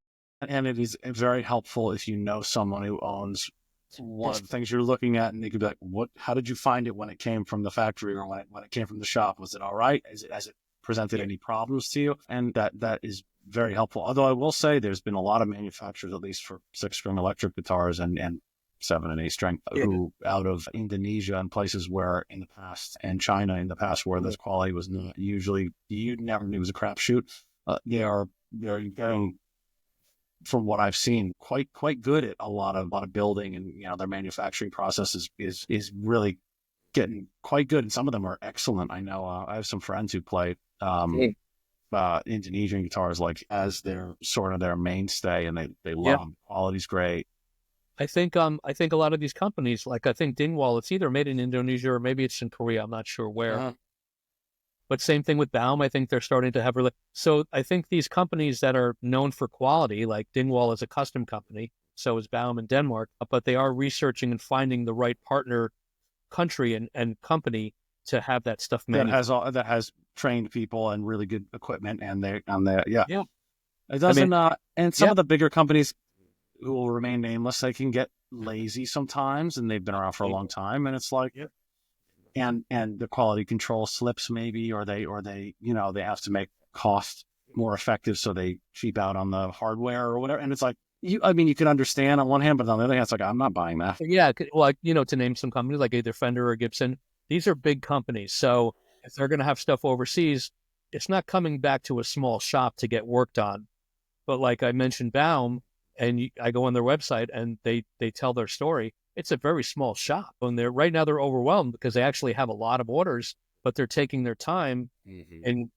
And it is very helpful if you know someone who owns one of the things you're looking at, and they could be like, how did you find it when it came from the factory or when it came from the shop? Was it all right? Has it presented any problems to you? And that is very helpful. Although I will say there's been a lot of manufacturers, at least for 6-string electric guitars and 7 and 8 string, who out of Indonesia and places where in the past, and China in the past, where this quality was not usually, you never knew it was a crapshoot. They're getting, from what I've seen, quite good at a lot of building, and their manufacturing process is really getting quite good. And some of them are excellent. I know I have some friends who play Indonesian guitars like as their sort of their mainstay, and they love them. Quality's great. I think a lot of these companies, like I think Dingwall, it's either made in Indonesia or maybe it's in Korea. I'm not sure where. But same thing with Baum. I think they're starting to have so I think these companies that are known for quality, like Dingwall is a custom company, so is Baum in Denmark, but they are researching and finding the right partner country and company to have that stuff manufactured. That has trained people and really good equipment, and It doesn't. And some of the bigger companies who will remain nameless, they can get lazy sometimes, and they've been around for a long time, and it's like, and the quality control slips maybe, or they they have to make cost more effective, so they cheap out on the hardware or whatever. And it's like, you can understand on one hand, but on the other hand, it's like, I'm not buying that. Yeah, like to name some companies like either Fender or Gibson, these are big companies. So if they're going to have stuff overseas, it's not coming back to a small shop to get worked on. But like I mentioned, Baum, and I go on their website and they tell their story. It's a very small shop, and right now they're overwhelmed because they actually have a lot of orders, but they're taking their time and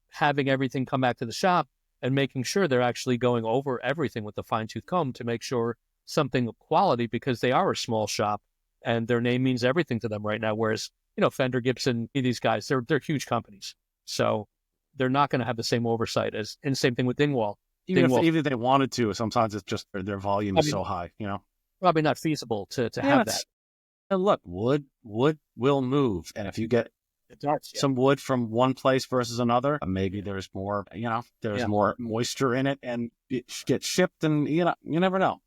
having everything come back to the shop and making sure they're actually going over everything with the fine-tooth comb to make sure something of quality, because they are a small shop and their name means everything to them right now. Whereas, Fender, Gibson, these guys, they're huge companies. So they're not going to have the same oversight and same thing with Dingwall. Even if they wanted to, sometimes it's just their volume is so high, Probably not feasible to have that. And look, wood will move. And if you get It does. Yeah. some wood from one place versus another. Maybe there's more, there's Yeah. more moisture in it, and it gets shipped, and you never know.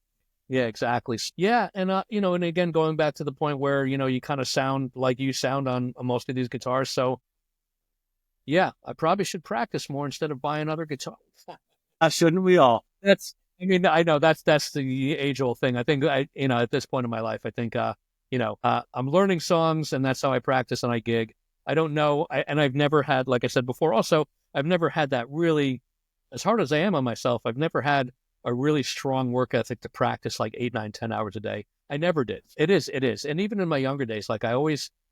Yeah, exactly. Yeah, and and again, going back to the point where you kind of sound like you sound on most of these guitars. So yeah, I probably should practice more instead of buying other guitars. Shouldn't we all? I mean, I know that's the age-old thing. I think at this point in my life, I think, I'm learning songs, and that's how I practice and I gig. I don't know, and I've never had, like I said before, also, I've never had that really, as hard as I am on myself, I've never had a really strong work ethic to practice like 8, 9, 10 hours a day. I never did. It is. And even in my younger days, like I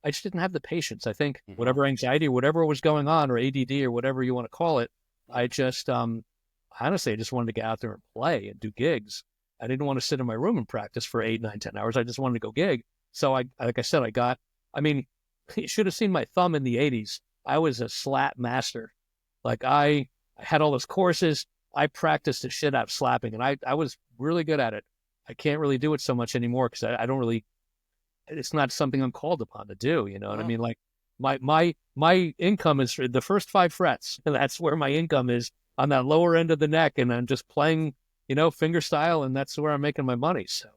just didn't have the patience. I think whatever anxiety, whatever was going on, or ADD, or whatever you want to call it, I just, honestly, I just wanted to get out there and play and do gigs. I didn't want to sit in my room and practice for 8, 9, 10 hours. I just wanted to go gig. So like I said, I mean, you should have seen my thumb in the 80s. I was a slap master. Like I had all those courses. I practiced the shit out of slapping, and I was really good at it. I can't really do it so much anymore because I don't really, it's not something I'm called upon to do. You know what I mean? Like my income is the first 5 frets, and that's where my income is, on that lower end of the neck, and I'm just playing, finger style, and that's where I'm making my money. So,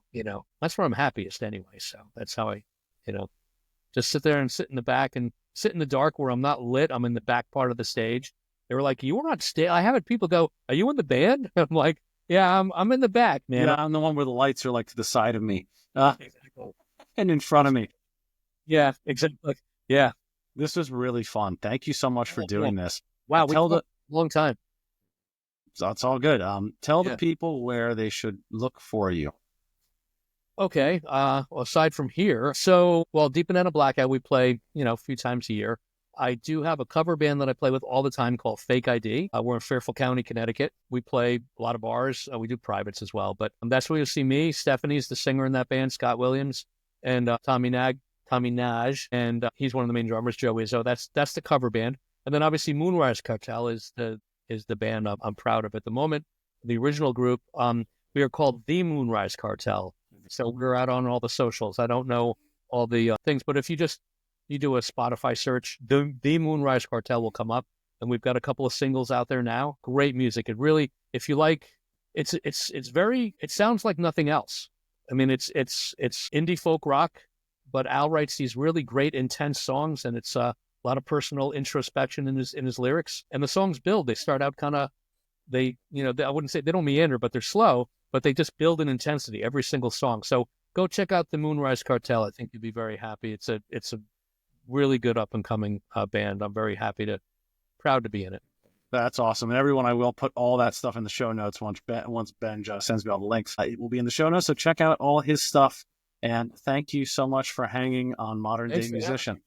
that's where I'm happiest anyway. So that's how I, just sit there and sit in the back and sit in the dark where I'm not lit. I'm in the back part of the stage. They were like, "You were on stage." I had people go, "Are you in the band?" I'm like, "Yeah, I'm in the back, man." Yeah, I'm the one where the lights are like to the side of me, and in front of me. Yeah, exactly. Yeah. This was really fun. Thank you so much for doing this. Wow, we Tell talked a long time. That's all good. Tell the Yeah. people where they should look for you. Okay. Well, aside from here, Deep Banana Blackout, we play, a few times a year. I do have a cover band that I play with all the time called Fake ID. We're in Fairfield County, Connecticut. We play a lot of bars. We do privates as well, but that's where you'll see me. Stephanie's the singer in that band, Scott Williams, and Tommy Naj, and he's one of the main drummers, Joe Izzo. That's the cover band. And then obviously Moonrise Cartel is the band I'm proud of at the moment. The original group, we are called the Moonrise Cartel. So we're out on all the socials. I don't know all the things, but if you do a Spotify search, the Moonrise Cartel will come up, and we've got a couple of singles out there now. Great music. It really, if you like, it sounds like nothing else. I mean, it's indie folk rock, but Al writes these really great, intense songs, and it's a lot of personal introspection in his lyrics. And the songs build. They start out kind of, I wouldn't say they don't meander, but they're slow, but they just build in intensity every single song. So go check out the Moonrise Cartel. I think you'll be very happy. It's a really good up and coming band. I'm very proud to be in it. That's awesome. And everyone, I will put all that stuff in the show notes once Benj sends me all the links. It will be in the show notes, so check out all his stuff. And thank you so much for hanging on Modern Day Musician.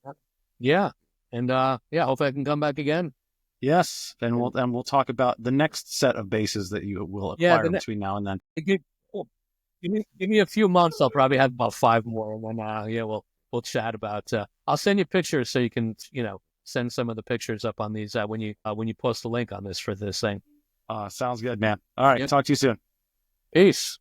Yeah. And hopefully I can come back again. Yes. And we'll talk about the next set of basses that you will acquire between now and then. Give me a few months. I'll probably have about 5 more, and then we'll chat about. I'll send you pictures so you can send some of the pictures up on these when you post the link on this for this thing. Sounds good, man. All right, talk to you soon. Peace.